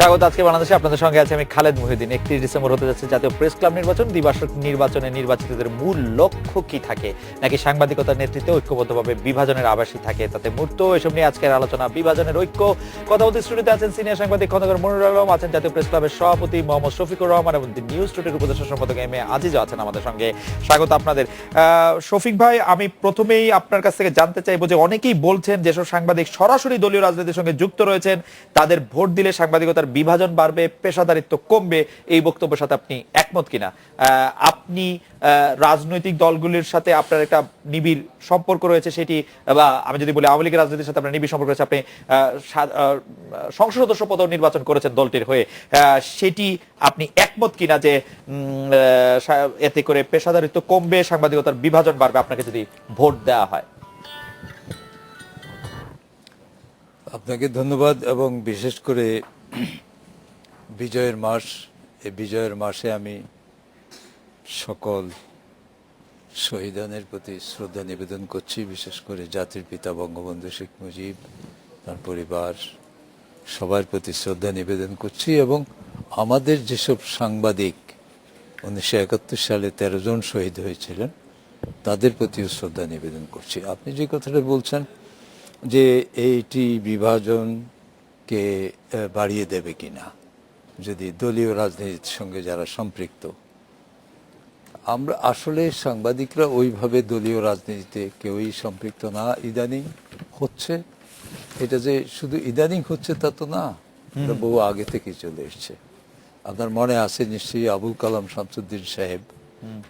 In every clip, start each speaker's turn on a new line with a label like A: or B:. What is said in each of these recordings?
A: স্বাগত। আজকে বাংলাদেশে আপনাদের সঙ্গে আছে আমি খালেদ মুহিউদ্দিন। 31 ডিসেম্বর হতে যাচ্ছে জাতীয় প্রেস ক্লাব নির্বাচন। দ্বিবার্ষিক নির্বাচনে নির্বাচিতদের মূল লক্ষ্য কি থাকে, নাকি সাংবাদিকতার নেতৃত্বে ঐক্যবদ্ধভাবে বিভাজনের আভাসই থাকে, তাতে মূর্ত এসব নিয়ে আজকের আলোচনা। বিভাজনের ঐক্য কথা বলতে স্টুডিওতে আছেন সিনিয়র সাংবাদিক খন্দকার মনিরুল আলম, আছেন জাতীয় প্রেস ক্লাবের সভাপতি মোহাম্মদ শফিকুর রহমান এবং নিউজ টুডের উপদেষ্টা সম্পাদক এম এ আজিজও আছেন আমাদের সঙ্গে। স্বাগত আপনাদের। শফিক ভাই, আমি প্রথমেই আপনার কাছ থেকে জানতে চাইবো যে অনেকেই বলছেন যেসব সাংবাদিক সরাসরি দলীয় রাজনীতির সঙ্গে যুক্ত রয়েছেন তাদের ভোট দিলে সাংবাদিকতার বিভাজন বাড়বে, পেশাদারিত্ব কমবে। এই বক্তব্যের সাথে আপনি একমত কিনা? আপনি রাজনৈতিক দলগুলির সাথে আপনার একটা নিবিড় সম্পর্ক রয়েছে, সেটি বা আমি যদি বলি আওয়ামী লীগের রাজনীতির সাথে আপনার নিবিড় সম্পর্ক রয়েছে, আপনি সংসদ সদস্য পদ নির্বাচন করেছেন দলটির হয়ে, সেটি আপনি একমত কিনা যে এতে করে পেশাদারিত্ব কমবে, সাংবাদিকতার বিভাজন বাড়বে আপনাকে যদি ভোট দেওয়া হয়?
B: আপনাকে ধন্যবাদ। এবং বিশেষ করে বিজয়ের মাস, এই বিজয়ের মাসে আমি সকল শহীদানের প্রতি শ্রদ্ধা নিবেদন করছি। বিশেষ করে জাতির পিতা বঙ্গবন্ধু শেখ মুজিব, তার পরিবার, সবার প্রতি শ্রদ্ধা নিবেদন করছি। এবং আমাদের যেসব সাংবাদিক 1971 সালে 13 জন শহীদ হয়েছিলেন তাদের প্রতিও শ্রদ্ধা নিবেদন করছি। আপনি যে কথাটা বলছেন যে এইটি বিভাজনকে বাড়িয়ে দেবে কিনা যদি দলীয় রাজনীতির সঙ্গে যারা সম্পৃক্ত, আমরা আসলে সাংবাদিকরা ওইভাবে দলীয় রাজনীতিতে কেউই সম্পৃক্ত না। ইদানিং হচ্ছে, এটা যে শুধু ইদানিং হচ্ছে তা তো না, এটা বহু আগে থেকে চলে এসছে। আপনার মনে আছে নিশ্চয়ই আবুল কালাম শামসুদ্দিন সাহেব,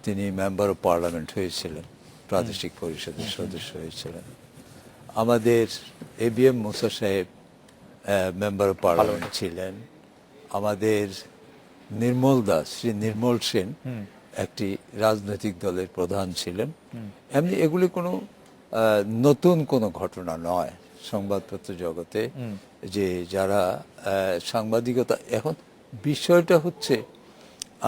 B: তিনি মেম্বার অফ পার্লামেন্ট হয়েছিলেন, প্রাদেশিক পরিষদের সদস্য হয়েছিলেন। আমাদের এবিএম মুসা সাহেব মেম্বার অফ পার্লামেন্ট ছিলেন। আমাদের নির্মল দাস, শ্রী নির্মল সেন একটি রাজনৈতিক দলের প্রধান ছিলেন। এমনি এগুলি কোনো নতুন কোনো ঘটনা নয় সংবাদপত্র জগতে, যে যারা সাংবাদিকতা, এখন বিষয়টা হচ্ছে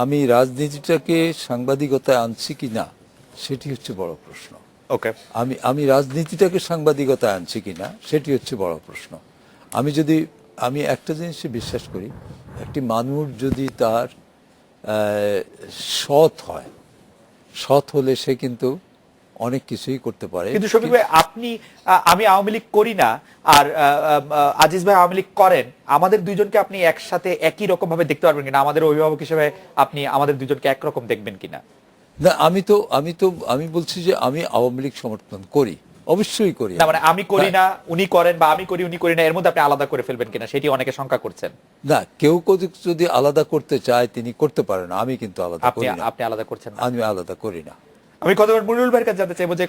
B: আমি রাজনীতিটাকে সাংবাদিকতায় আনছি কি না সেটি হচ্ছে বড় প্রশ্ন।
A: ওকে,
B: আমি রাজনীতিটাকে সাংবাদিকতায় আনছি কিনা সেটি হচ্ছে বড় প্রশ্ন। আমি একটা জিনিসে বিশ্বাস করি, একটি মানুষ যদি তার সৎ হয়, সৎ হলে সে কিন্তু অনেক কিছুই করতে পারে।
A: কিন্তু শফিক ভাই, আমি আওয়ামী লীগ করি না আর আজিজ ভাই আওয়ামী লীগ করেন, আমাদের দুইজনকে আপনি একসাথে একই রকম ভাবে দেখতে পারবেন কিনা? আমাদের অভিভাবক হিসেবে আপনি আমাদের দুইজনকে একরকম দেখবেন কিনা?
B: না, আমি বলছি যে আমি আওয়ামী লীগ সমর্থন করি, অবশ্যই করি।
A: না, মানে আমি করি না উনি করেন, বা আমি করি উনি করি না, এর মধ্যে আপনি আলাদা করে ফেলবেন কিনা সেটি অনেকে শঙ্কা করছেন।
B: না, কেউ যদি আলাদা করতে চায় তিনি করতে পারেন, আমি কিন্তু আলাদা করি না।
A: আপনি আলাদা করছেন না?
B: আমি আলাদা করি না।
A: আমি কতবার মনিরুল ভাইয়ের কাছে জানতে চাইবো যে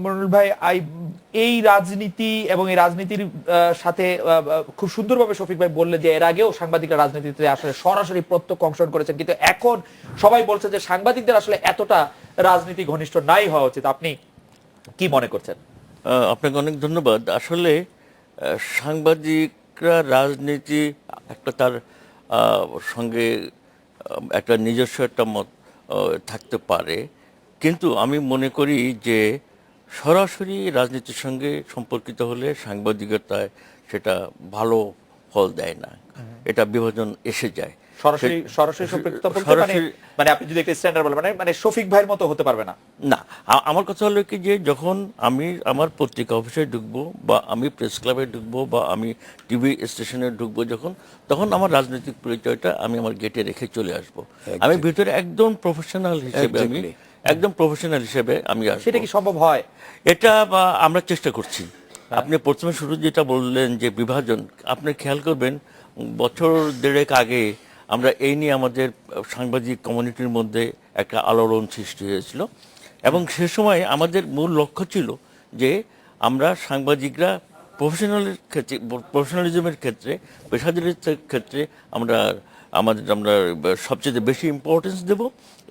A: মনিরুল ভাই, এই রাজনীতি এবং এই রাজনীতির সাথে খুব সুন্দরভাবে শফিক ভাই বললেন যে এর আগেও সাংবাদিকরা রাজনীতিতে আসলে সরাসরি প্রত্যক্ষ অংশগ্রহণ করেছেন, কিন্তু এখন সবাই বলছে যে সাংবাদিকদের আসলে এতটা রাজনীতি ঘনিষ্ঠ নাই হওয়া উচিত। আপনি কি মনে করছেন?
C: আপনাকে অনেক ধন্যবাদ। আসলে সাংবাদিকরা রাজনীতি একটা তার সঙ্গে একটা নিজস্ব একটা মত থাকতে পারে, কিন্তু আমি মনে করি যে সরাসরি রাজনীতির সঙ্গে সম্পর্কিত হলে সাংবাদিকতায় সেটা ভালো ফল দেয় না, এটা বিভাজন এসে যায়।
A: সরাসরি সম্পৃক্ততা বলতে মানে আপনি যদি একটা স্ট্যান্ডার্ড বলেন, মানে শফিক ভাইয়ের মতো হতে পারবে না।
C: না, আমার কথা হলো কি যে যখন আমি আমার পত্রিকা অফিসে ঢুকবো, বা আমি প্রেস ক্লাবে ঢুকবো, বা আমি টিভি স্টেশনে ঢুকবো, তখন আমার রাজনৈতিক পরিচয়টা আমি আমার গেটে রেখে চলে আসবো। আমি ভিতরে একদম প্রফেশনাল হিসেবে আমি আসবো।
A: সেটা কি সম্ভব হয়?
C: এটা আমরা চেষ্টা করছি। আপনি প্রথমে শুরু যেটা বললেন যে বিভাজন, আপনি খেয়াল করবেন বছর দেড়েক আগে আমরা এই নিয়ে আমাদের সাংবাদিক কমিউনিটির মধ্যে একটা আলোড়ন সৃষ্টি হয়েছিল, এবং সে সময় আমাদের মূল লক্ষ্য ছিল যে আমরা সাংবাদিকরা প্রফেশনালিজমের ক্ষেত্রে, পেশাদারিত্বের ক্ষেত্রে আমরা সবচেয়ে বেশি ইম্পর্টেন্স দেব,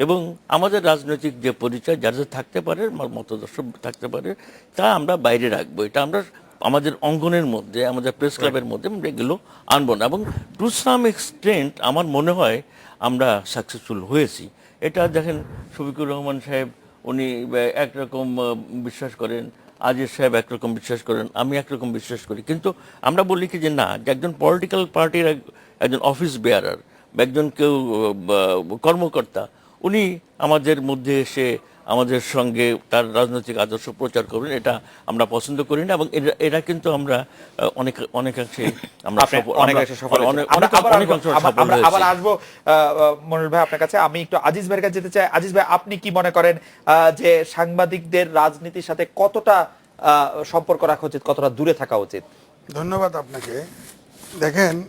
C: এবং আমাদের রাজনৈতিক যে পরিচয় যারা থাকতে পারে, মতাদর্শ থাকতে পারে, তা আমরা বাইরে রাখবো। এটা আমরা আমাদের অঙ্গনের মধ্যে, আমাদের প্রেস ক্লাবের মধ্যে আমরা এগুলো আনবো না, এবং টু সাম এক্সটেন্ট আমার মনে হয় আমরা সাকসেসফুল হয়েছি। এটা দেখেন, শফিকুর রহমান সাহেব উনি একরকম বিশ্বাস করেন, আজিজ সাহেব একরকম বিশ্বাস করেন, আমি একরকম বিশ্বাস করি, কিন্তু আমরা বলি কি যে না, যে একজন পলিটিক্যাল পার্টির একজন অফিস বেয়ারার বা একজন কেউ কর্মকর্তা, উনি আমাদের মধ্যে এসে আমাদের সঙ্গে তার রাজনৈতিক আদর্শ প্রচার করবেন, এটা আমরা পছন্দ করি না। এবং এরা কিন্তু আমরা অনেকাংশে আমরা
A: আপনি
C: সফল-
A: অনেকাংশে
C: আমরা
A: সফল হয়েছেন।
C: অনেক-
A: আমরা
C: অনেক-
A: আবার
C: অনেক
A: আসবো-
C: অংশে
A: আবার-
C: সফল
A: আমরা আবার
C: হয়েছি।
A: আসবো মনির ভাই আপনার কাছে। আমি একটু আজিজ ভাইয়ের কাছে যেতে চাই। আজিজ ভাই, আপনি কি মনে করেন যে সাংবাদিকদের রাজনীতির সাথে কতটা সম্পর্ক রাখা উচিত, কতটা দূরে থাকা উচিত?
D: ধন্যবাদ আপনাকে। দেখেন,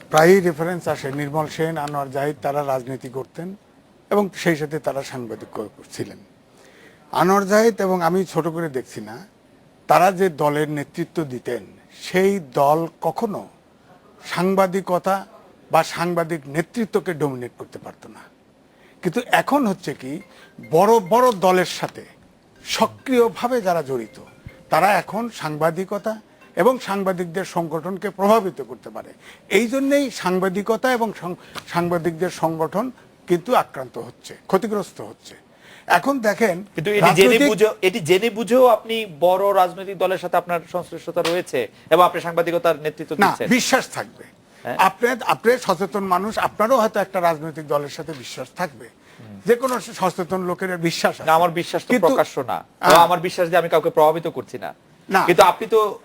D: প্রায়ই রেফারেন্স আসে নির্মল সেন, আনোয়ার জাহিদ, তারা রাজনীতি করতেন এবং সেই সাথে তারা সাংবাদিক ছিলেন। আনোয়ার জাহিদ এবং আমি ছোট করে দেখছি না, তারা যে দলের নেতৃত্ব দিতেন সেই দল কখনো সাংবাদিকতা বা সাংবাদিক নেতৃত্বকে ডমিনেট করতে পারতো না। কিন্তু এখন হচ্ছে কি, বড় বড় দলের সাথে সক্রিয়ভাবে যারা জড়িত, তারা এখন সাংবাদিকতা এবং সাংবাদিকদের সংগঠনকে প্রভাবিত করতে পারে। এই জন্যেই সাংবাদিকতা এবং সাংবাদিকদের সংগঠন কিন্তু আক্রান্ত হচ্ছে, ক্ষতিগ্রস্ত হচ্ছে। এখন দেখেন,
A: কিন্তু এটি জেনে বুঝেও আপনি বড় রাজনৈতিক দলের সাথে আপনার সংশ্লিষ্টতা রয়েছে এবং আপনি সাংবাদিকতার নেতৃত্ব
D: না,
A: দিচ্ছেন।
D: বিশ্বাস থাকবে। আপনি সচেতন মানুষ, আপনারও হয়তো একটা রাজনৈতিক দলের সাথে বিশ্বাস থাকবে। যে কোনো সচেতন লোকের বিশ্বাস আছে।
A: না, আমার বিশ্বাস তো
D: কিন্তু-
A: প্রকাশ্য না, এবং আমার বিশ্বাস যে আমি কাউকে প্রভাবিত করছি না।
D: না।
A: কিন্তু আপনি তো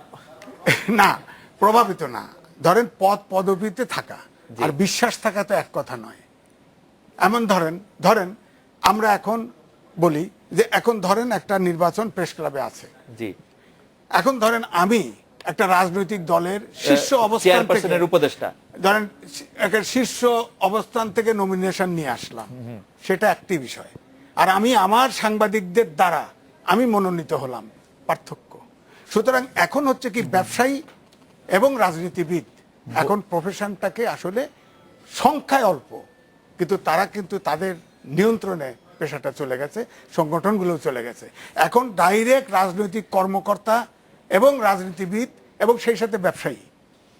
D: না, প্রভাবিত না। ধরেন পদবিতে থাকা আর বিশ্বাস থাকা তো এক কথা নয়। এমন ধরেন আমরা এখন বলি যে এখন ধরেন একটা নির্বাচন প্রেস ক্লাবে আছে।
A: জি,
D: এখন ধরেন আমি একটা রাজনৈতিক দলের শীর্ষ অবস্থান থেকে,
A: চেয়ারপারসনের উপদেষ্টা,
D: ধরেন একটা শীর্ষ অবস্থান থেকে নমিনেশন নিয়ে আসলাম, সেটা একটি বিষয়। আর আমি আমার সাংবাদিকদের দ্বারা আমি মনোনীত হলাম, পার্থক্য। সুতরাং এখন হচ্ছে কি, ব্যবসায়ী এবং রাজনীতিবিদ এখন প্রফেশনটাকে আসলে সংখ্যায় অল্প, কিন্তু তারা কিন্তু তাদের নিয়ন্ত্রণে পেশাটা চলে গেছে, সংগঠনগুলো চলে গেছে। এখন ডাইরেক্ট রাজনৈতিক কর্মকর্তা এবং রাজনীতিবিদ এবং সেই সাথে ব্যবসায়ী,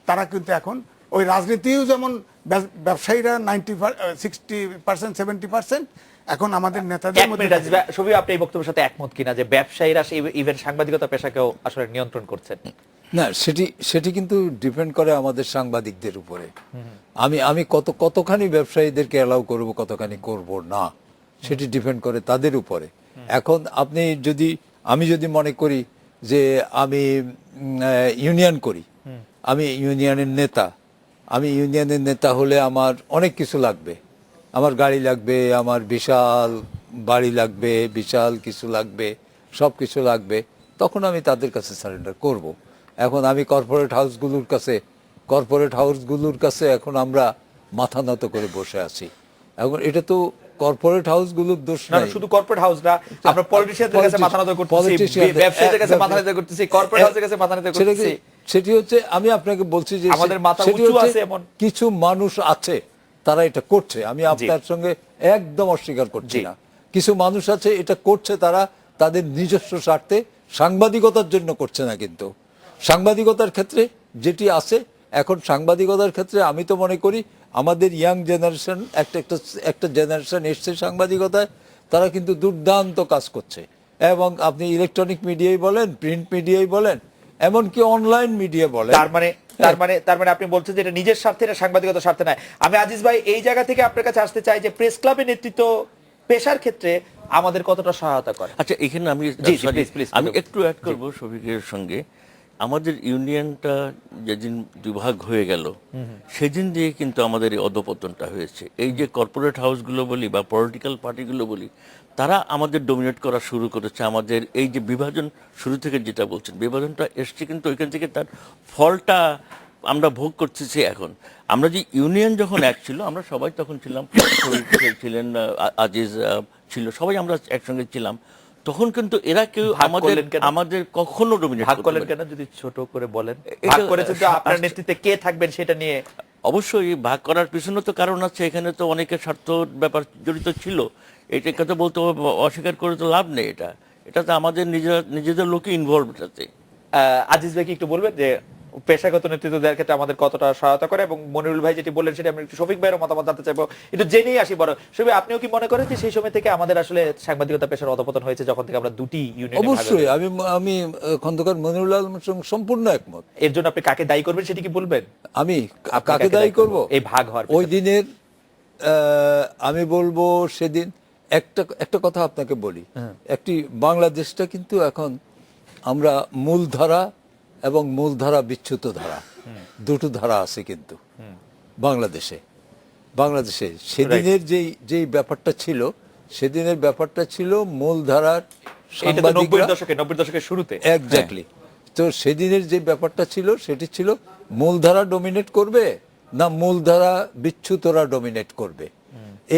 D: তারা কিন্তু এখন ওই রাজনীতিও যেমন ব্যবসায়ীরা 60%, 70%, এখন আমাদের নেতাদের
A: এক মিনিট আজিজ ভাই, সবই আপনি এই বক্তব্যের সাথে একমত কিনা যে ব্যবসায়ীরা ইভেন সাংবাদিকতা পেশাকেও আসলে নিয়ন্ত্রণ করছেন?
B: না, সেটি কিন্তু ডিপেন্ড করে আমাদের সাংবাদিকদের উপরে। আমি কতখানি ব্যবসায়ীদেরকে অ্যালাউ করব, কতখানি করব না, সেটি ডিপেন্ড করে তাদের উপরে। এখন আমি যদি মনে করি যে আমি ইউনিয়ন করি, আমি ইউনিয়নের নেতা হলে আমার অনেক কিছু লাগবে, আমার গাড়ি লাগবে, আমার বিশাল বাড়ি লাগবে, বিশাল কিছু লাগবে, সব কিছু লাগবে, তখন আমি তাদের কাছে সারেন্ডার করব। এখন আমি কর্পোরেট হাউসগুলোর কাছে এখন আমরা মাথা নত করে বসে আছি। এখন এটা তো কর্পোরেট হাউসগুলোর দোষ
A: না,
B: নাই।
A: শুধু কর্পোরেট হাউস না, আমরা পলিটিশিয়ানদের কাছে মাথা নত করতেছি, ব্যবসায়ীদের কাছে মাথা নত করতেছি, কর্পোরেট হাউসের কাছে মাথা নত করতেছি।
B: সেটি হচ্ছে, আমি আপনাকে বলছি যে
A: আমাদের মাথা
B: সেটি
A: উঁচু
B: হচ্ছে
A: আছে এমন
B: কিছু মানুষ আছে তারা এটা করছে, আমি আপনার সঙ্গে একদম অস্বীকার করছি না। কিছু মানুষ আছে এটা করছে, তারা তাদের নিজস্ব স্বার্থে, সাংবাদিকতার জন্য করছে না। কিন্তু সাংবাদিকতার ক্ষেত্রে যেটি আছে, এখন সাংবাদিকতার ক্ষেত্রে আমি তো মনে করি আমাদের ইয়াং জেনারেশন, একটা জেনারেশন এসছে সাংবাদিকতায়, তারা কিন্তু দুর্দান্ত কাজ করছে। এবং আপনি ইলেকট্রনিক মিডিয়াই বলেন, প্রিন্ট মিডিয়াই বলেন, এমনকি অনলাইন মিডিয়া বলেন।
A: তার মানে আপনি বলছেন যে এটা নিজের স্বার্থে, এটা সাংবাদিকতার স্বার্থে নয়। আমি আজিজ ভাই এই জায়গা থেকে আপনার কাছে আসতে চাই যে প্রেস ক্লাবের নেতৃত্ব পেশার ক্ষেত্রে আমাদের কতটা সহায়তা করে?
C: আচ্ছা, এখানে আমি আমি একটু অ্যাড করব শফিকের সঙ্গে। আমাদের ইউনিয়নটা যেদিন দুভাগ হয়ে গেল, সেদিন দিয়ে কিন্তু আমাদের এই অধপতনটা হয়েছে। এই যে কর্পোরেট হাউসগুলো বলি বা পলিটিক্যাল পার্টিগুলো বলি, তারা আমাদের ডমিনেট করা শুরু করেছে। আমাদের এই যে বিভাজন, শুরু থেকে যেটা বলছেন, বিভাজনটা এসছে, কিন্তু ওইখান থেকে তার ফলটা আমরা ভোগ করতেছি এখন। আমরা যে ইউনিয়ন যখন এক ছিল, আমরা সবাই তখন ছিলাম, ছিলেন আজিজ ছিল, সবাই আমরা একসঙ্গে ছিলাম, তখন কিন্তু এরা কেউ আমাদের কখনো ডমিনেট
A: ভাগ করলেন কেন, যদি ছোট করে বলেন? ভাগ করেছেন তো আপনার নেতৃত্বে কে থাকবেন সেটা নিয়ে।
C: অবশ্যই ভাগ করার পিছনে তো কারণ আছে, এখানে তো অনেকের স্বার্থ ব্যাপার জড়িত ছিল। এটা কথা বলতে অস্বীকার করে তো লাভ নেই। এটা তো আমাদের নিজেদের লোকে ইনভলভ এটাতে।
A: আজিজ ভাই কি একটু বলবেন যে পেশাগত নেতৃত্ব দেওয়ার ক্ষেত্রে আমাদের কতটা সহায়তা করে, এবং মনিরুল ভাই যেটি বললেন সেটা আমি একটু শফিক ভাইয়ের মতামত জানতে চাইবো, একটু জেনেই আসি বড় শফিক, আপনিও কি মনে করেন যে সেই সময় থেকে আমাদের আসলে সাংবাদিকতা পেশার অধপতন হয়েছে যখন থেকে আমরা দুটি ইউনিয়নে ভাগ
B: অবশ্যই
A: হয়েছি?
B: আমি খন্দকার মনিরুল আলমের সঙ্গে সম্পূর্ণ একমত।
A: এর জন্য আপনি কাকে দায়ী করবেন সেটি কি বলবেন?
B: আমি
A: আপনি
B: কাকে দায়ী করব
A: এই ভাগ হওয়ার
B: ওই
A: পেছনে?
B: দিনের আমি বলবো সেদিন একটা কথা আপনাকে বলি, একটি বাংলাদেশটা কিন্তু এখন আমরা মূলধারা এবং মূলধারা বিচ্যুত ধারা দুটো ধারা আছে কিন্তু বাংলাদেশে সেদিনের যেই ব্যাপারটা ছিল, সেদিনের ব্যাপারটা ছিল মূলধারার
A: এটা তো 90
B: সাংবাদিকরা,
A: দশকের শুরুতে।
B: এক্স্যাক্টলি। তো সেদিনের যে ব্যাপারটা ছিল সেটি ছিল মূলধারা ডমিনেট করবে না মূলধারা বিচ্যুতরা ডমিনেট করবে।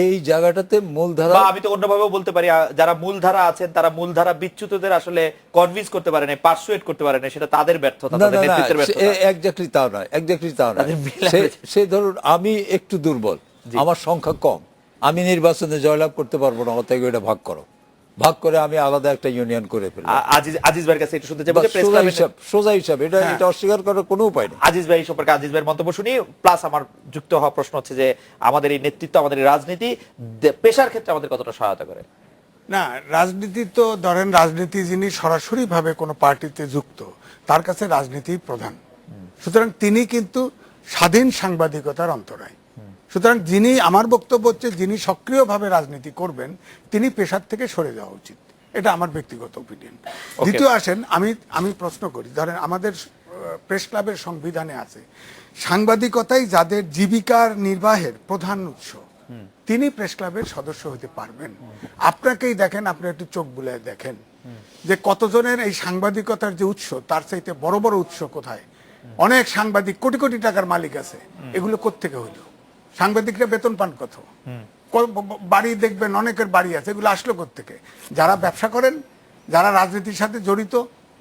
B: এই জায়গাটাতে মূলধারা,
A: বা আমি তো অন্যভাবেও বলতে পারি, যারা মূলধারা আছেন তারা মূলধারা বিচ্যুতদের আসলে কনভিন্স করতে পারে না, পারসুয়েট করতে পারে না, সেটা তাদের ব্যর্থতা,
B: না
A: তাদের
B: না না,
A: নেতৃত্বের ব্যর্থতা।
B: এক্স্যাক্টলি তাও নয়, এক্স্যাক্টলি তাও নয়।
A: তাদের মিলাবে।
B: সে ধরুন আমি একটু দুর্বল, আমার সংখ্যা কম, আমি নির্বাচনে জয়লাভ করতে পারবো না, অতএব এটা ভাগ করে আমি আলাদা একটা ইউনিয়ন করে ফেলবো।
A: আজিজ ভাইয়ের কাছে একটু শুনতে চাইবো যে প্রেস
B: সোজা
A: ক্লাবে
B: হিসাব, সোজা হিসাব, এটা অস্বীকার করার কোনো উপায় নেই।
A: আজিজ ভাই সম্পর্কে আজিজ ভাইয়ের মন্তব্য শুনি, প্লাস আমার যুক্ত হওয়া প্রশ্ন হচ্ছে যে আমাদের এই নেতৃত্ব, আমাদের এই রাজনীতি পেশার ক্ষেত্রে আমাদের কতটা সহায়তা করে?
D: না, রাজনীতি তো ধরেন, রাজনীতি যিনি সরাসরি ভাবে কোনো পার্টিতে যুক্ত তার কাছে রাজনীতি প্রধান। সুতরাং তিনি কিন্তু স্বাধীন সাংবাদিকতার অন্তরায়। সুতরাং যিনি, আমার বক্তব্য হচ্ছে যিনি সক্রিয়ভাবে রাজনীতি করবেন তিনি পেশার থেকে সরে যাওয়া উচিত, এটা আমার ব্যক্তিগত ওপিনিয়ন। দ্বিতীয় আসেন, আমি প্রশ্ন করি, ধরেন আমাদের প্রেস ক্লাবের সংবিধানে আছে সাংবাদিকতাই যাদের জীবিকার নির্বাহের প্রধান উৎস তিনি প্রেস ক্লাবের সদস্য হতে পারবেন। আপনাকেই দেখেন, আপনি একটু চোখ বুলায় দেখেন যে কতজনের এই সাংবাদিকতার যে উৎস তার চাইতে বড় বড় উৎস কোথায়। অনেক সাংবাদিক কোটি কোটি টাকার মালিক আছে, এগুলো কোত্থেকে হইল? সাংবাদিকরা বেতন পান কত? বাড়ি দেখবেন অনেকের বাড়ি আছে, এগুলো আসলো কোত্থেকে? যারা ব্যবসা করেন, যারা রাজনীতির সাথে জড়িত,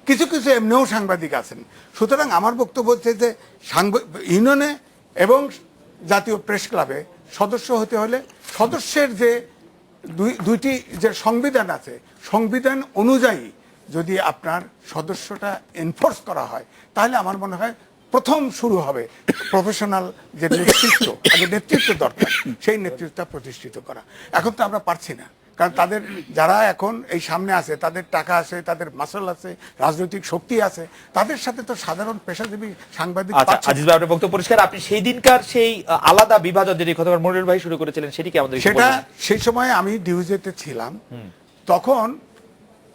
D: কিছু কিছু এমনিও সাংবাদিক আছেন। সুতরাং আমার বক্তব্য হচ্ছে যে ইউনিয়নে এবং জাতীয় প্রেস ক্লাবে সদস্য হতে হলে সদস্যের যে দুইটি যে সংবিধান আছে, সংবিধান অনুযায়ী যদি আপনার সদস্যটা এনফোর্স করা হয় তাহলে আমার মনে হয় প্রথম শুরু হবে প্রফেশনাল যে নেতৃত্ব, আগে নেতৃত্ব দরকার, সেই নেতৃত্বটা প্রতিষ্ঠিত করা। এখন তো আমরা পারছি না, কারণ তাদের যারা এখন এই সামনে আছে তাদের টাকা আছে, তাদের মাসল আছে, রাজনৈতিক শক্তি আছে, তাদের সাথে তো সাধারণ পেশাজীবী সাংবাদিক
A: আচ্ছা
D: পাচ্ছে না।
A: আজিজ ভাই, আপনার বক্তব্য পরিষ্কার। আপনি সেই দিনকার সেই আলাদা বিভাজন যেটি খন্দকার মনিরুল ভাই শুরু করেছিলেন সেটি কি আমাদের একটু
D: সেটা
A: বলবেন?
D: সেই সময় আমি ডিউজেতে ছিলাম, তখন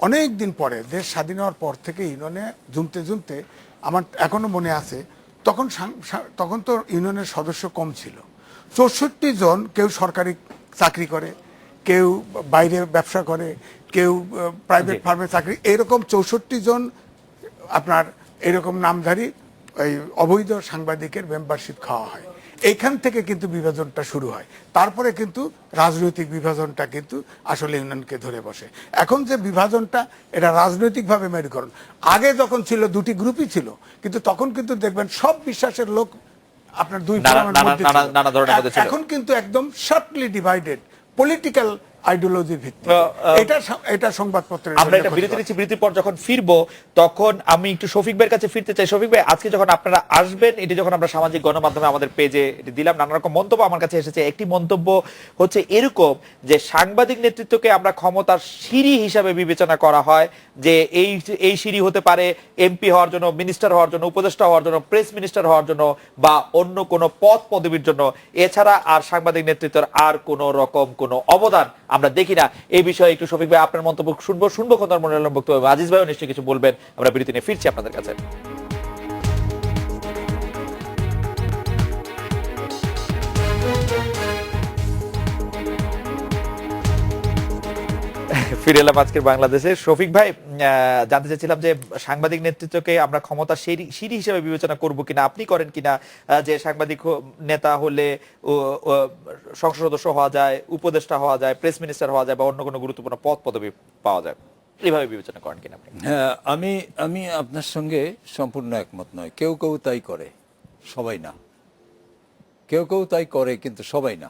D: অনেক দিন পরে, দেশ স্বাধীন হওয়ার পর থেকে ইউনিয়নে জমতে আমার এখনো মনে আছে, তখন তো ইউনিয়নের সদস্য কম ছিল, 64 জন। কেউ সরকারি চাকরি করে, কেউ বাইরে ব্যবসা করে, কেউ প্রাইভেট ফার্মে চাকরি, এরকম 64 জন আপনার এরকম নামধারী ওই অবৈধ সাংবাদিকের মেম্বারশিপ খাওয়া হয়। এইখান থেকে কিন্তু বিভাজনটা শুরু হয়, তারপরে কিন্তু রাজনৈতিক বিভাজনটা কিন্তু আসলে ইউনিয়নকে ধরে বসে। এখন যে বিভাজনটা, এটা রাজনৈতিকভাবে মেরুকরণ। আগে যখন ছিল দুটি গ্রুপই ছিল, কিন্তু তখন কিন্তু দেখবেন সব বিশ্বাসের লোক আপনার দুই ফোরামের মধ্যে ছিল।
A: নানা ধরনের মধ্যে ছিল।
D: এখন কিন্তু একদম শার্পলি ডিভাইডেড পলিটিক্যাল আইডিওলজির ভিত্তিতে। এটা সংবাদপত্রের
A: আমরা এটা বিরতি নিচ্ছি, বিরতির পর যখন ফিরবো তখন আমি একটু শফিক ভাইয়ের কাছে ফিরতে চাই। শফিক ভাই, আজকে যখন আপনারা আসবেন, এটি যখন আমরা সামাজিক গণমাধ্যমে আমাদের পেজে দিলাম, নানা রকম মন্তব্য আমার কাছে এসেছে। একটি মন্তব্য হচ্ছে এরকম যে সাংবাদিক নেতৃত্বকে আমরা ক্ষমতার সিঁড়ি হিসাবে বিবেচনা করা হয়, যে এই সিঁড়ি হতে পারে এমপি হওয়ার জন্য, মিনিস্টার হওয়ার জন্য, উপদেষ্টা হওয়ার জন্য, প্রেস মিনিস্টার হওয়ার জন্য, বা অন্য কোনো পদ পদবীর জন্য। এছাড়া আর সাংবাদিক নেতৃত্বের আর কোনো রকম কোনো অবদান আমরা দেখি না। এই বিষয়ে একটু শফিক ভাই আপনার মন্তব্য শুনবো খন্দকার মনিরুল আলম বক্তব্য, আজিজ ভাইও নিশ্চয়ই কিছু বলবেন। আমরা বিরতি নিয়ে ফিরছি আপনাদের কাছে। ফিরে এলাম আজকের বাংলাদেশে। শফিক ভাই, জানতে চাইছিলাম যে সাংবাদিক নেতৃত্বকে আমরা ক্ষমতা সিঁড়ি হিসেবে বিবেচনা করব কিনা, আপনি করেন কিনা, যে সাংবাদিক নেতা হলে সংসদ সদস্য হওয়া যায়, উপদেষ্টা হওয়া যায়, প্রেস মিনিস্টার হওয়া যায়, বা অন্য কোনো গুরুত্বপূর্ণ পদ পদবি পাওয়া যায়, এইভাবে বিবেচনা করেন কিনা আপনি?
B: হ্যাঁ, আমি আপনার সঙ্গে সম্পূর্ণ একমত নয়। কেউ কেউ তাই করে, সবাই না। কেউ কেউ তাই করে, কিন্তু সবাই না।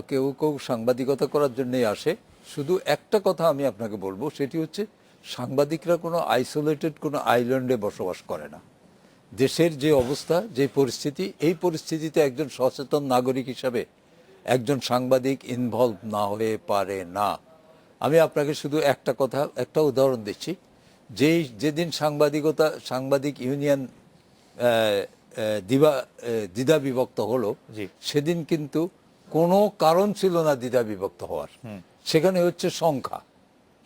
B: কেউ কেউ সাংবাদিকতা করার জন্যই আসে। শুধু একটা কথা আমি আপনাকে বলবো, সেটি হচ্ছে সাংবাদিকরা কোনো আইসোলেটেড কোনো আইল্যান্ডে বসবাস করে না। দেশের যে অবস্থা, যে পরিস্থিতি, এই পরিস্থিতিতে একজন সচেতন নাগরিক হিসাবে একজন সাংবাদিক ইনভলভ না হয়ে পারে না। আমি আপনাকে শুধু একটা উদাহরণ দিচ্ছি। যেদিন সাংবাদিক ইউনিয়ন দ্বিধা বিভক্ত হলো,
A: জি।
B: সেদিন কিন্তু কোনো কারণ ছিল না দ্বিধা বিভক্ত হওয়ার। সেখানে হচ্ছে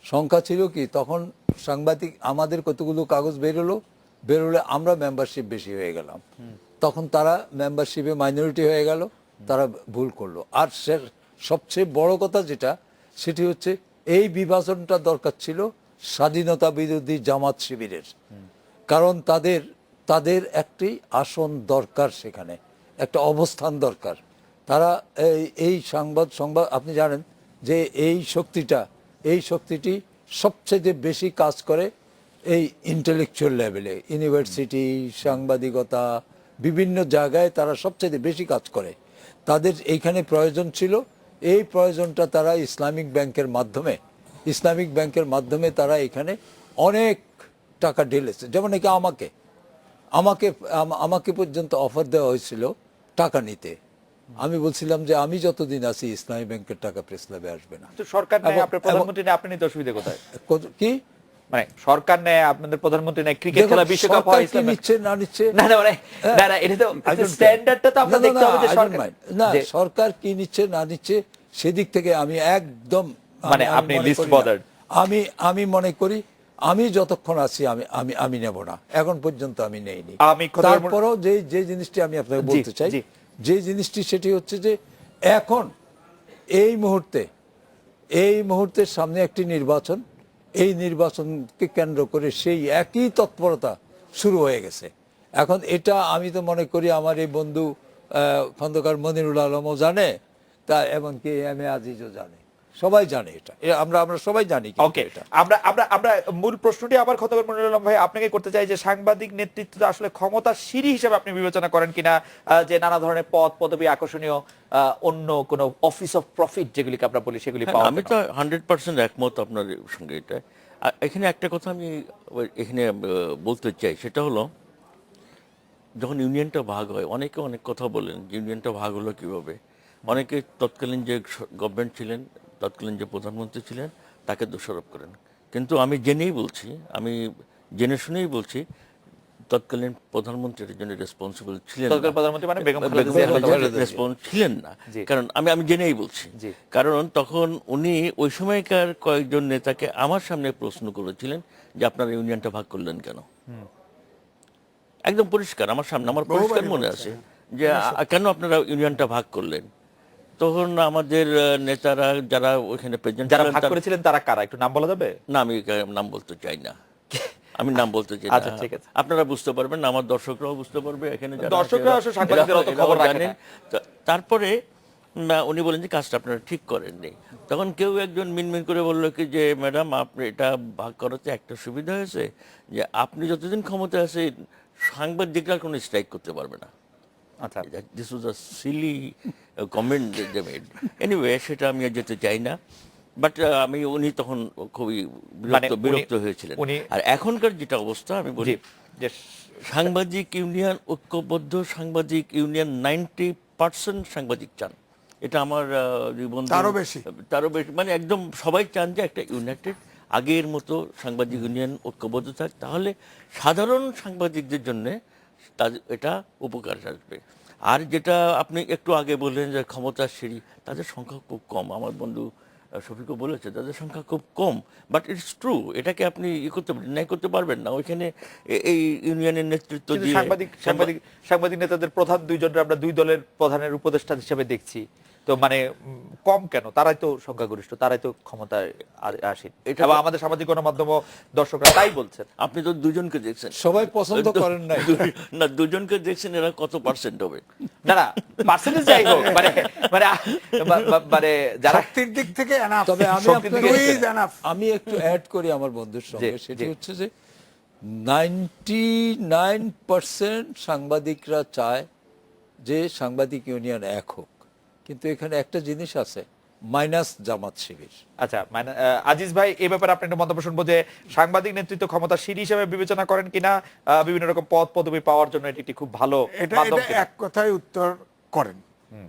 B: সংখ্যা ছিল কি, তখন আমাদের কতগুলো কাগজ বেরোলে আমরা মেম্বারশিপ বেশি হয়ে গেলাম, তখন তারা মেম্বারশিপে মাইনরিটি হয়ে গেল, তারা ভুল করলো। আর সবচেয়ে বড় কথা সেটি হচ্ছে এই বিভাজনটা দরকার ছিল স্বাধীনতা বিরোধী জামাত শিবিরের, কারণ তাদের একটি আসন দরকার, সেখানে একটা অবস্থান দরকার। তারা এই সংবাদ আপনি জানেন যে এই শক্তিটি সবচেয়ে বেশি কাজ করে এই ইন্টেলেকচুয়াল লেভেলে, ইউনিভার্সিটি, সাংবাদিকতা, বিভিন্ন জায়গায় তারা সবচেয়ে বেশি কাজ করে। তাদের এইখানে প্রয়োজন ছিল, এই প্রয়োজনটা তারা ইসলামিক ব্যাংকের মাধ্যমে তারা এখানে অনেক টাকা ঢেলেছে। যেমন নাকি আমাকে পর্যন্ত অফার দেওয়া হয়েছিল টাকা নিতে। আমি বলছিলাম যে আমি যতদিন আছি ইসলামী ব্যাংকের টাকা প্রেস ক্লাবে আসবে না।
A: তো সরকার নেয়, আপনার প্রধানমন্ত্রী নেয়, আপনি নিতে অসুবিধা কোথায়?
B: কি
A: মানে সরকার নেয়, আপনাদের প্রধানমন্ত্রী নেয়, ক্রিকেট খেলা বিশ্বকাপ হয়,
B: সরকার কি নিচ্ছে না নিচ্ছে,
A: না না মানে না এটা তো স্ট্যান্ডার্ডটা তো আপনাদের দেখতে হবে যে সরকার
B: সরকার কি নিচ্ছে না নিচ্ছে সেদিক থেকে আমি একদম
A: মানে আপনি লিস্ট বদার্ড।
B: আমি মনে করি আমি যতক্ষণ আছি আমি নেব না, এখন পর্যন্ত আমি নেইনি। তারপরও যে জিনিসটি আমি আপনাকে বলতে চাই, যে জিনিসটি সেটি হচ্ছে যে এখন এই মুহূর্তে সামনে একটি নির্বাচন, এই নির্বাচনকে কেন্দ্র করে সেই একই তৎপরতা শুরু হয়ে গেছে। এখন এটা আমি তো মনে করি আমার এই বন্ধু খন্দকার মনিরুল আলমও জানে, তা এমনকি এম এ আজিজও জানে, সবাই জানে এটা, আমরা সবাই জানি।
A: ওকে, আমরা মূল প্রশ্নটি আবার খন্দকার মনিরুল আলম ভাই আপনাকে করতে চাই যে সাংবাদিক নেতৃত্ব আসলে ক্ষমতার সিঁড়ি হিসেবে আপনি বিবেচনা করেন কিনা, যে নানা ধরনের পদ পদবি, আকর্ষণীয় অন্য কোন অফিস অফ প্রফিট যেগুলিকে আমরা বলি সেগুলি পাওয়া?
C: আমি তো 100% একমত আপনার সঙ্গে। এটা এখানে একটা কথা আমি এখানে বলতে চাই, সেটা হলো যখন ইউনিয়নটা ভাগ হয়, অনেকে অনেক কথা বলেন যে ইউনিয়নটা ভাগ হলো কিভাবে। অনেকে তৎকালীন যে গভর্নমেন্ট ছিলেন, তৎকালীন যে প্রধানমন্ত্রী ছিলেন তাকে দোষারোপ করেন, কিন্তু আমি জেনে শুনেই বলছি তৎকালীন প্রধানমন্ত্রীর জন্য রেসপন্সিবল ছিলেন,
A: প্রধানমন্ত্রী মানে বেগম খালেদা
C: রেসপন্স ছিলেন না। কারণ আমি জেনেই বলছি, কারণ তখন উনি ওই সময়কার কয়েকজন নেতাকে আমার সামনে প্রশ্ন করেছিলেন যে আপনারা ইউনিয়নটা ভাগ করলেন কেন। একদম পরিষ্কার আমার সামনে, আমার পরিষ্কার মনে আছে যে কেন আপনারা ইউনিয়নটা ভাগ করলেন। তখন আমাদের নেতারা যারা ওখানে প্রেজেন্ট
A: যারা ভাগ করেছিলেন তারা কারা, একটু নাম বলা যাবে?
C: না, আমি নাম বলতে চাই না, আমি নাম বলতে চাই
A: আচ্ছা,
C: না।
A: ঠিক আছে।
C: আপনারা বুঝতে পারবেন না, আমার দর্শকরাও বুঝতে পারবে, এখানে
A: দর্শকরা সাংবাদিকদের অত খবর রাখেন না।
C: তারপরে উনি বলেন যে কাজটা আপনারা ঠিক করেননি। তখন কেউ একজন মিনমিন করে বললো কি যে ম্যাডাম আপনি এটা ভাগ করাতে একটা সুবিধা হয়েছে যে আপনি যতদিন ক্ষমতায় আছেন সাংবাদিকরা কোনো স্ট্রাইক করতে পারবে না।
A: আচ্ছা,
C: this was a silly comment they made. Anyway, সেটা আমি আর যেতে চাই না, বাট উনি তখন খুবই বিরক্ত হয়েছিলেন। আর এখনকার যেটা অবস্থা আমি বলি, সাংবাদিক ইউনিয়ন ঐক্যবদ্ধ সাংবাদিক ইউনিয়ন 90% সাংবাদিক চান, এটা আমার
D: তারও বেশি,
C: মানে একদম সবাই চান যে একটা ইউনাইটেড আগের মতো সাংবাদিক ইউনিয়ন ঐক্যবদ্ধ থাক, তাহলে সাধারণ সাংবাদিকদের জন্য এটা উপকার আসবে। আর যেটা আপনি একটু আগে বললেন যে ক্ষমতার সিঁড়ি, তাদের সংখ্যা খুব কম, আমার বন্ধু শফিকও বলেছে তাদের সংখ্যা খুব কম, বাট ইটস ট্রু, এটাকে আপনি ন্যায় করতে পারবেন না। ওইখানে এই ইউনিয়নের নেতৃত্ব দিয়ে
A: সাংবাদিক নেতাদের প্রধান দুইজনের আমরা দুই দলের প্রধানের উপদেষ্টা হিসেবে দেখছি, তো মানে কম কেন? তারাই তো সংখ্যাগরিষ্ঠ, তারাই তো ক্ষমতায় আসেন, এটা আমাদের সামাজিক গণমাধ্যম দর্শকরা তাই বলছেন।
C: আপনি তো দুজনকে দেখছেন,
B: সবাই পছন্দ করেন
C: না, দুজনকে দেখছেন, এরা কত পার্সেন্ট হবে?
A: না না, পার্সেন্টেজ যাই হোক, মানে যারা
D: শক্তির দিক থেকে এনাফ।
B: তবে আমি একটু অ্যাড করি আমার বন্ধুর সঙ্গে, সেটি হচ্ছে যে 99% সাংবাদিকরা চায় যে সাংবাদিক ইউনিয়ন এক হোক, কিন্তু এখানে একটা জিনিস আছে, মাইনাস জামাত শিবির।
A: আচ্ছা, মানে আজিজ ভাই, এই ব্যাপারে আপনি একটা মন্তব্য শুনবো যে সাংবাদিক নেতৃত্ব ক্ষমতা সিঁড়ি হিসেবে বিবেচনা করেন কিনা, বিভিন্ন রকম পদ পদবি পাওয়ার জন্য এটি একটি খুব ভালো
D: এটা
A: মাধ্যম
D: এটা
A: কিনা?
D: এক কথায় উত্তর করেন,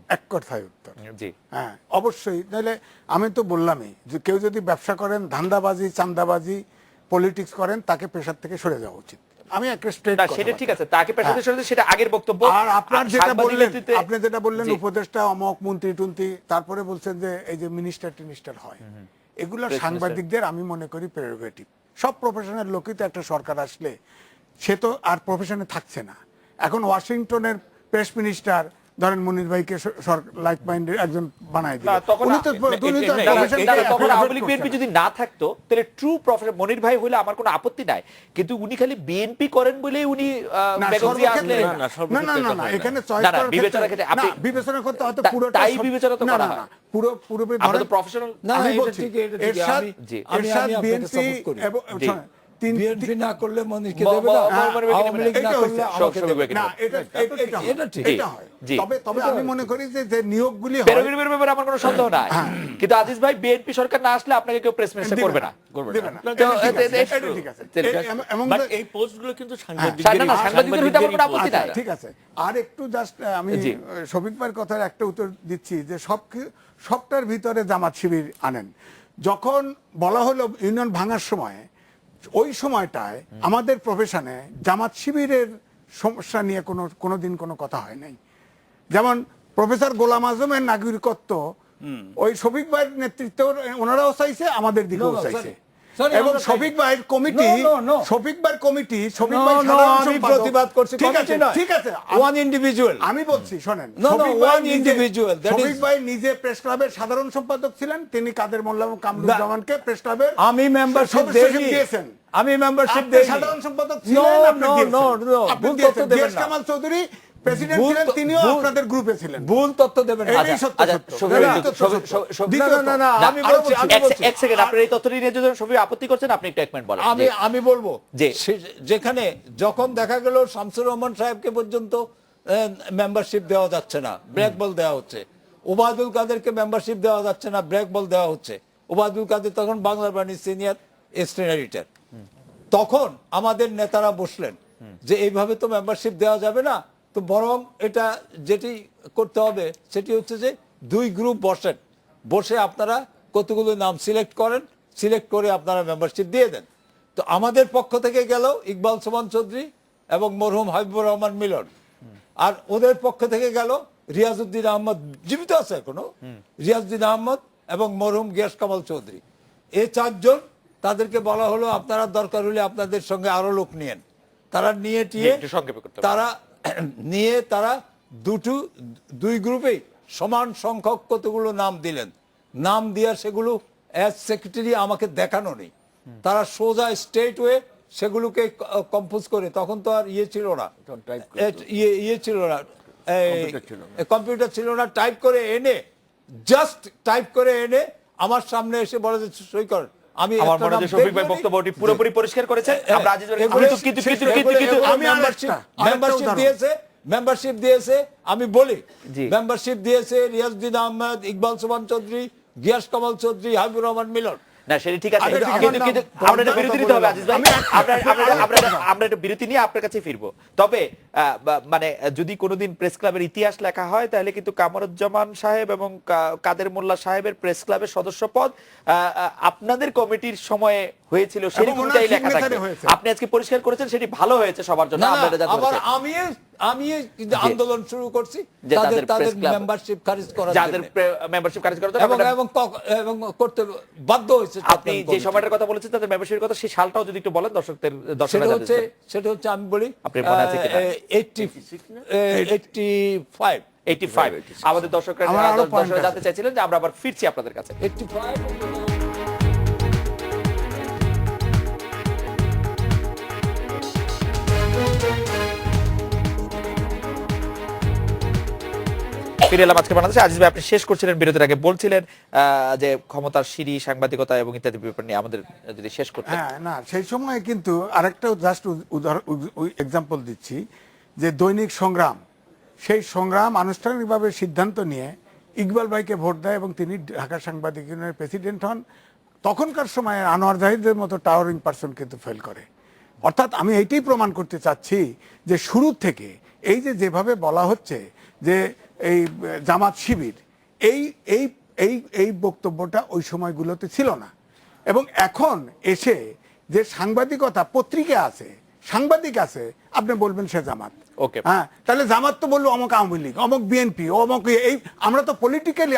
D: এক কথায় উত্তর।
A: জি,
D: হ্যাঁ অবশ্যই, নাহলে আমি তো বললামই যে কেউ যদি ব্যবসা করেন, ধান্দাবাজি, চান্দাবাজি, পলিটিক্স করেন, তাকে পেশার থেকে সরে যাওয়া উচিত। আমি একটা স্ট্রেট
A: না সেটা ঠিক আছে, তাকে পেশাতে সরে দিতে, সেটা আগের বক্তব্য।
D: আর আপনার যেটা
A: সাংবাদিক
D: বললেন,
A: নেতৃত্বে-
D: আপনি যেটা বললেন
A: জি।
D: উপদেষ্টা অমক মন্ত্রী টন্ত্রী, তারপরে বলছেন যে এই যে মিনিস্টার টিনিস্টার হয়, এগুলো
A: Press
D: সাংবাদিকদের আমি মনে করি প্রেরোগেটিভ। সব প্রফেশনের লোকই তো একটা সরকার আসলে সে তো আর প্রফেশনে থাকছে না। এখন ওয়াশিংটনের প্রেস মিনিস্টার ধরেন মনির ভাইকে লাইক মাইন্ডের একজন বানাই দিল,
A: না, তখন
D: উনি তো উনি তো profession কে
A: তখন
D: affect
A: আওয়ামী লীগ
D: করছে
A: বিএনপি
D: না।
A: যদি না থাকতো তাহলে ট্রু প্রফেশন মনির ভাই হলে আমার কোনো আপত্তি নাই, কিন্তু উনি খালি বিএনপি করেন বলেই উনি
D: না,
A: বেগম জিয়া আসলে
D: সর্বক্ষেত্রে
C: না,
D: না, না, না, না, এখানে চয়েস
A: না, না,
D: করার
A: বিবেচনার
D: ক্ষেত্রে
A: ক্ষেত্রে
D: না,
A: আপনি-
D: বিবেচনা করতে হয়তো
A: তা-
D: পুরোটা
A: তাই
D: সব-
A: বিবেচনা তো
D: না,
A: করা
D: না,
A: হয়।
D: না, পুরোপুরি
A: আমরা তো
D: ধরেন-
A: প্রফেশনাল।
B: না,
D: আমি
B: এটা
D: বলছি,
B: ঠিকই, এটা ঠিকই।
D: এরশাদ
A: জি।
B: আমি আপনাকে
D: বিএনপি
B: support করি।
D: এবং
A: জি।
D: শোনেন,
B: বিএনপি না করলে মনিরকে
A: ব-
B: দেবে না,
A: ব- ব- ব-
B: আওয়ামী লীগ না
D: এটা
B: করলে
D: হচ্ছে,
B: আমাকে
A: সব-
B: দেবে
A: সব-
B: না।
D: না, এটা হয়,
B: এটা ঠিক।
D: এটা হয়।
A: জি।
D: তবে আমি মনে করি যে নিয়োগগুলি হয়,
A: প্রেরোগেটিভের ব্যাপারে আমার কোনো সন্দেহ নাই, কিন্তু আজিজ ভাই বিএনপি সরকার না আসলে আপনাকে কেউ প্রেস মিনিস্টার করবে না।
D: দিবে না।
A: তো
D: এটা ঠিক আছে,
A: এটা-
D: এটা ঠিক আছে।
A: এটা-
D: এমন
C: বাট
D: যে-
C: এই পোস্টগুলো কিন্তু
A: না,
C: সাংবাদিকদেরই
A: না, সাংবাদিকদের হইতে আমার কোনো আপত্তি
D: আচ্ছা,
A: নাই।
D: ঠিক আছে। আর একটু জাস্ট আমি
A: জি।
D: শফিক ভাইয়ের কথার একটা উত্তর দিচ্ছি যে সবটার ভিতরে জামাত শিবির আনেন। যখন বলা হলো ইউনিয়ন ভাঙার সময়, ওই সময়টায় আমাদের প্রফেশনে জামাত শিবিরের সমস্যা নিয়ে কোনোদিন কোনো কথা হয় নাই। যেমন প্রফেসর গোলাম আজমের নাগরিকত্ব ওই শফিক ভাইয়ের নেতৃত্বে ওনারাও চাইছে, আমাদের দিকেও
B: No, no,
D: চাইছে।
B: sorry,
D: এবং
B: আমরা
D: শফিক ভাইয়ের committee,
B: No, no, no.
D: Shafiq ভাইয়ের কমিটি, শফিক
B: No,
D: ভাই
B: no,
D: সাধারণ
B: আমি
D: সম্পাদক।
B: প্রতিবাদ করছি,
D: ঠিক আছে,
B: committee নয়।
D: ঠিক আছে।
B: One individual.
D: আমি বলছি শোনেন,
B: No, no,
D: শফিক ভাই
B: one
D: নিজে-
B: individual, that
D: শফিক
B: is-
D: ভাই নিজে প্রেস ক্লাবের সাধারণ সম্পাদক ছিলেন, তিনি কাদের মোল্লা এবং কামরুজ্জামানকে প্রেস ক্লাবের
B: আমি মেম্বারশিপ
D: সদস্যশিপ
B: দেইনি।
D: দিয়েছেন।
B: আমি মেম্বারশিপ
D: আপনি
B: দেইনি।
D: সাধারণ সম্পাদক
B: No,
D: ছিলেন, আপনি
B: no,
D: দিয়েছেন।
B: no, no,
D: আপনি
B: ভুল
D: দিয়েছেন।
B: তথ্য দেবেন
D: জিএস
B: না।
D: কামাল চৌধুরী প্রেসিডেন্ট
B: ভুল
D: ছিলেন,
B: তো-
D: তিনিও
B: ভুল-
D: আপনাদের গ্রুপে ছিলেন।
B: ভুল তথ্য দেবেন না।
D: এটাই সত্য,
A: আচ্ছা,
D: সত্য।
A: শফিক
D: এটাই
A: ভাই,
D: সত্য,
A: শফিক-
D: সত্য।
A: শফিক- শফিক-
D: দ্বিতীয়ত,
B: না, না,
A: না,
B: আমি
A: আরো
B: বলছি, আমি
A: এক
B: বলছি।
A: এক সেকেন্ড, আপনার এই তথ্যটি নিয়ে যদি সবই আপত্তি করছেন, আপনি একটু এক মিনিট বলেন। জি।
B: আমি বলবো
A: জি।
B: যেখানে যখন দেখা গেল শামসুর রহমান সাহেবকে পর্যন্ত মেম্বারশিপ দেওয়া যাচ্ছে না, ব্রেক বল দেওয়া হচ্ছে, ওবায়দুল কাদেরকে মেম্বারশিপ দেওয়া যাচ্ছে না, ব্রেক বল দেওয়া হচ্ছে। ওবায়দুল কাদের তখন বাংলার বাণী সিনিয়র স্টেট এডিটর। তখন আমাদের নেতারা বসলেন যে এইভাবে তো মেম্বারশিপ দেওয়া যাবে না, তো বরং এটা যেটি করতে হবে সেটি হচ্ছে যে দুই গ্রুপ বসে আপনারা কতগুলো নাম সিলেক্ট করেন, সিলেক্ট করে আপনারা মেম্বারশিপ দিয়ে দেন। তো আমাদের পক্ষ থেকে গেল ইকবাল সোমান চৌধুরী এবং মরহুম হাবিবুর রহমান মিলন, আর ওদের পক্ষ থেকে গেল রিয়াজউদ্দিন আহমদ, জীবিত আছে এখনো, রিয়াজউদ্দিন আহমদ এবং মরহুম গিয়াস কামাল চৌধুরী। এই চারজন, তাদেরকে বলা হলো আপনারা দরকার হলে আপনাদের সঙ্গে আরো লোক নিয়েন। তারা নিয়ে টিয়ে
A: একটু সংক্ষেপে করতে হবে।
B: তারা দুই গ্রুপেই সমান সংখ্যক কতগুলো নাম দিলেন। নাম দিয়া সেগুলো অ্যাজ সেক্রেটারি আমাকে দেখানো নেই, তারা সোজা স্ট্রেট ওয়ে সেগুলোকে কম্পোজ করে, তখন তো আর ছিল না, ছিল না, কম্পিউটার ছিল না, টাইপ করে এনে, জাস্ট টাইপ করে এনে আমার সামনে এসে বলে যে সই করেন। আমি
A: আমার
B: একটা
A: মনে হয়
B: নাম
A: যে শফিক ভাই
B: দেখবো নি।
A: বক্তব্যটি পুরোপুরি পরিষ্কার করেছেন। আমরা আজিজ ভাই
B: এগুলো-
A: কিন্তু
D: আমি আরেকটা উদাহরণ।
B: মেম্বারশিপ দিয়েছে, আমি বলি
A: জি।
B: মেম্বারশিপ দিয়েছে রিয়াজউদ্দিন আহমেদ, ইকবাল সোমান চৌধুরী, গিয়াস কামাল চৌধুরী, হাবিবুর রহমান মিলন।
A: না সেটা ঠিক আছে,
D: আচ্ছা, ঠিক আছে।
A: কিন্তু আমরা একটা বিরতি নিতে হবে আজিজ ভাই। আমরা একটা বিরতি নিয়ে আপনার কাছে ফিরবো। তবে মানে যদি কোনোদিন প্রেস ক্লাবের ইতিহাস লেখা হয় তাহলে কিন্তু কামরুজ্জামান সাহেব এবং কাদের মোল্লা সাহেবের প্রেস ক্লাবের সদস্য পদ আপনাদের কমিটির সময়ে হয়েছিল, সেরকমটাই
D: ওনার
A: লেখা থাকবে।
D: সিগনেচারে হয়েছে।
A: আপনি আজকে পরিষ্কার করেছেন, সেটি ভালো হয়েছে সবার জন্য।
B: না, না,
A: আপনারা যা
B: আবার
A: করেছেন।
B: আমি কিন্তু আন্দোলন শুরু করছি
A: যে
B: তাদের
A: press club-
B: মেম্বারশিপ খারিজ করার
A: যাদের
B: জন্য।
A: মেম্বারশিপ কাজ করার জন্য
B: এবং
A: আপনারা-
B: এবং করতে বাধ্য হয়েছে
A: আপনি
B: তৎকালীন
A: যে
B: কমিটি।
A: সময়টার কথা বলেছেন তাদের মেম্বারশিপের কথা, সেই সালটাও যদি একটু বলেন দর্শকরা
B: সেটা হচ্ছে আমি বলি
A: আপনার মনে আছে কিনা?
B: 85
A: 85 আমাদের দর্শকরা
D: আমার আরো point
A: দর্শকরা
D: আছে।
A: জানতে চাইছিলেন যে আমরা আবার ফিরছি আপনাদের কাছে।
B: 85
A: ফিরে এলাম আজকে বাংলাদেশে। আজিজ ভাই, আপনি শেষ করছিলেন বিরতির আগে, বলছিলেন যে ক্ষমতার সিঁড়ি, সাংবাদিকতা এবং ইত্যাদি ব্যাপার নিয়ে আমাদের যদি শেষ করতেন।
D: হ্যাঁ, না সেই সময় কিন্তু আরেকটা জাস্ট উদাহরণ এক্সাম্পল দিচ্ছি যে দৈনিক সংগ্রাম, সেই সংগ্রাম আনুষ্ঠানিকভাবে সিদ্ধান্ত নিয়ে ইকবাল ভাইকে ভোট দেয় এবং তিনি ঢাকা সাংবাদিক ইউনিয়নের প্রেসিডেন্ট হন, তখনকার সময়ে আনোয়ার জাহিদের মতো টাওয়ারিং পারসন কিন্তু ফেল করে। অর্থাৎ আমি এইটাই প্রমাণ করতে চাচ্ছি যে শুরু থেকে এই যে যেভাবে বলা হচ্ছে যে এই জামাত শিবির, এই এই এই এই বক্তব্যটা ওই সময়গুলোতে ছিল না। এবং এখন এসে যে সাংবাদিকতা, পত্রিকা আছে, সাংবাদিক আছে, আপনি বলবেন সে জামাত।
A: Okay.
D: হ্যাঁ, তাহলে জামাত তো বললো অমক আওয়ামী লীগ, অমক বিএনপি, অমক এই, আমরা তো পলিটিক্যালি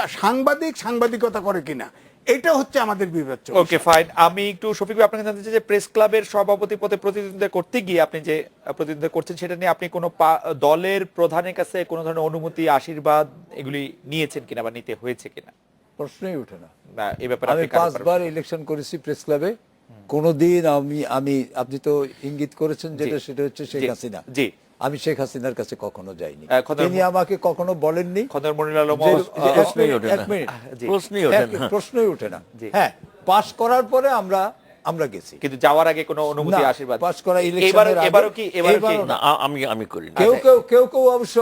D: সাংবাদিকতা করে কিনা, এটা হচ্ছে আমাদের বিবেচ্য।
A: ওকে ফাইন, আমি একটু শফিক ভাই আপনাকে জানতে চাই যে প্রেস ক্লাবের সভাপতি পদে প্রতিদ্বন্দ্বিতা করতে গিয়ে আপনি যে প্রতিদ্বন্দ্বিতা করছেন সেটা নিয়ে আপনি কোনো দলের প্রধানের কাছে কোনো ধরনের অনুমতি, আশীর্বাদ এগুলি নিয়েছেন কিনা বা নিতে হয়েছে কিনা?
B: প্রশ্নই ওঠে না।
A: না, এই ব্যাপারে
B: আমি
A: আপনি কারো
B: 5 বার ইলেকশন করেছি প্রেস ক্লাবে, কোনোদিন আমি আপনি তো ইঙ্গিত করেছেন যেটা, সেটা হচ্ছে শেখ হাসিনা।
A: জি,
B: আমি শেখ হাসিনার কাছে কখনো যাইনি,
A: খন্দকার
B: তিনি আমাকে কখনো বলেননি।
A: খন্দকার মনিরুল আলম
C: প্রশ্নই ওঠে না।
A: জি।
C: প্রশ্নই ওঠে না।
B: প্রশ্নই ওঠে না।
A: জি।
B: হ্যাঁ, পাশ করার পরে আমরা গেছি,
A: কিন্তু যাওয়ার আগে কোনো অনুমতি,
B: না,
A: আশীর্বাদ
B: পাশ করা ইলেকশনের আগে
A: এবারও কি
B: এবারও
C: না,
B: না।
C: আমি করি না।
B: কেউ অবশ্য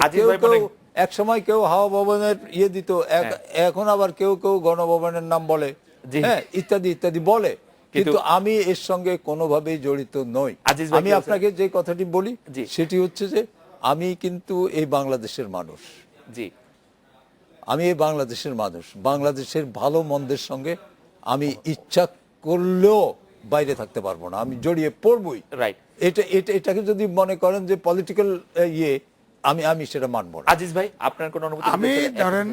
A: আজিজ
B: কেউ
A: ভাই মনে-
B: এক সময় কেউ হাওয়া ভবনের ইয়ে দিত, এখন আবার কেউ গণভবনের নাম বলে,
A: জি।
B: হ্যাঁ, ইত্যাদি ইত্যাদি বলে, কিন্তু আমি এর সঙ্গে কোনোভাবেই জড়িত নই।
A: আজিজ ভাই
B: আমি
A: কি
B: আপনাকে যে কথাটি বলি
A: জি।
B: সেটি হচ্ছে যে আমি কিন্তু এই বাংলাদেশের মানুষ,
A: জি,
B: আমি এই বাংলাদেশের মানুষ, বাংলাদেশের ভালো মন্দের সঙ্গে আমি ইচ্ছা করলেও বাইরে থাকতে পারবো না, আমি জড়িয়ে পড়বই।
A: রাইট।
B: এটাকে যদি মনে করেন যে পলিটিক্যাল ইয়ে, আমি সেটা মানবো না।
A: আজিজ ভাই আপনার কোনো অনুমতি?
D: আমি ধরেন,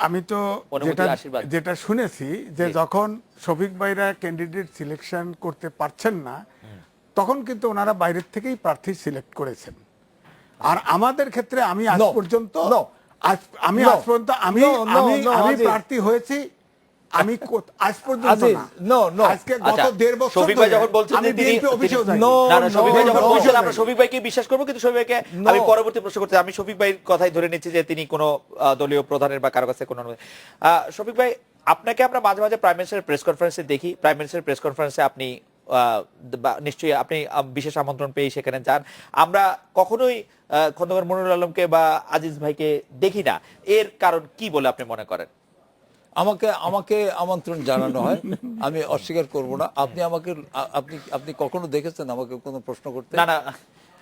D: আমি তো
A: অনুমতি, আশীর্বাদ।
D: যেটা শুনেছি যে যখন শফিক ভাইরা ক্যান্ডিডেট সিলেকশন করতে পারছেন না, তখন কিন্তু ওনারা বাইরের থেকেই প্রার্থী সিলেক্ট করেছেন। আর আমাদের ক্ষেত্রে আমি আজ
B: No,
D: পর্যন্ত
B: no,
D: আমি
B: no,
D: আজ পর্যন্ত আমি
B: no, no,
D: আমি
B: no,
D: আমি
B: আজিজ।
D: প্রার্থী হয়েছি, আমি আজ পর্যন্ত
B: আজিজ,
D: না।
B: no, no।
D: আজকে গত
A: আচ্ছা,
D: 1.5 বছর
A: শফিক ভাই
D: ধরে
A: যখন বলছেন
D: আমি
A: যে তিনি-
D: বিএনপি অফিসেও যাই।
B: No,
A: না, শফিক ভাই
B: no,
A: যখন
B: no,
A: বলছেন
B: no।
A: আমরা শফিক ভাইকে বিশ্বাস করবো, কিন্তু শফিক ভাইকে
B: No।
A: আমি পরবর্তী প্রশ্ন করতে, আমি শফিক ভাইয়ের কথাই ধরে নিচ্ছি যে তিনি কোনো দলীয় প্রধানের বা কারো কাছে কোনো অনুমতি। শফিক ভাই, আপনাকে আমরা মাঝে মাঝে প্রাইম মিনিস্টারের প্রেস কনফারেন্সে দেখি, প্রাইম মিনিস্টারের প্রেস কনফারেন্সে আপনি নিশ্চয়ই আপনি বিশেষ আমন্ত্রণ পেয়ে সেখানে যান। আমরা কখনোই খন্দকার মনিরুল আলমকে বা আজিজ ভাইকে দেখি না, এর কারণ কি বলে আপনি মনে করেন?
B: আমাকে আমন্ত্রণ জানানো হয়, আমি অস্বীকার করব না। আপনি কখনো দেখেছেন আমাকে কোনো প্রশ্ন করতে?
A: না না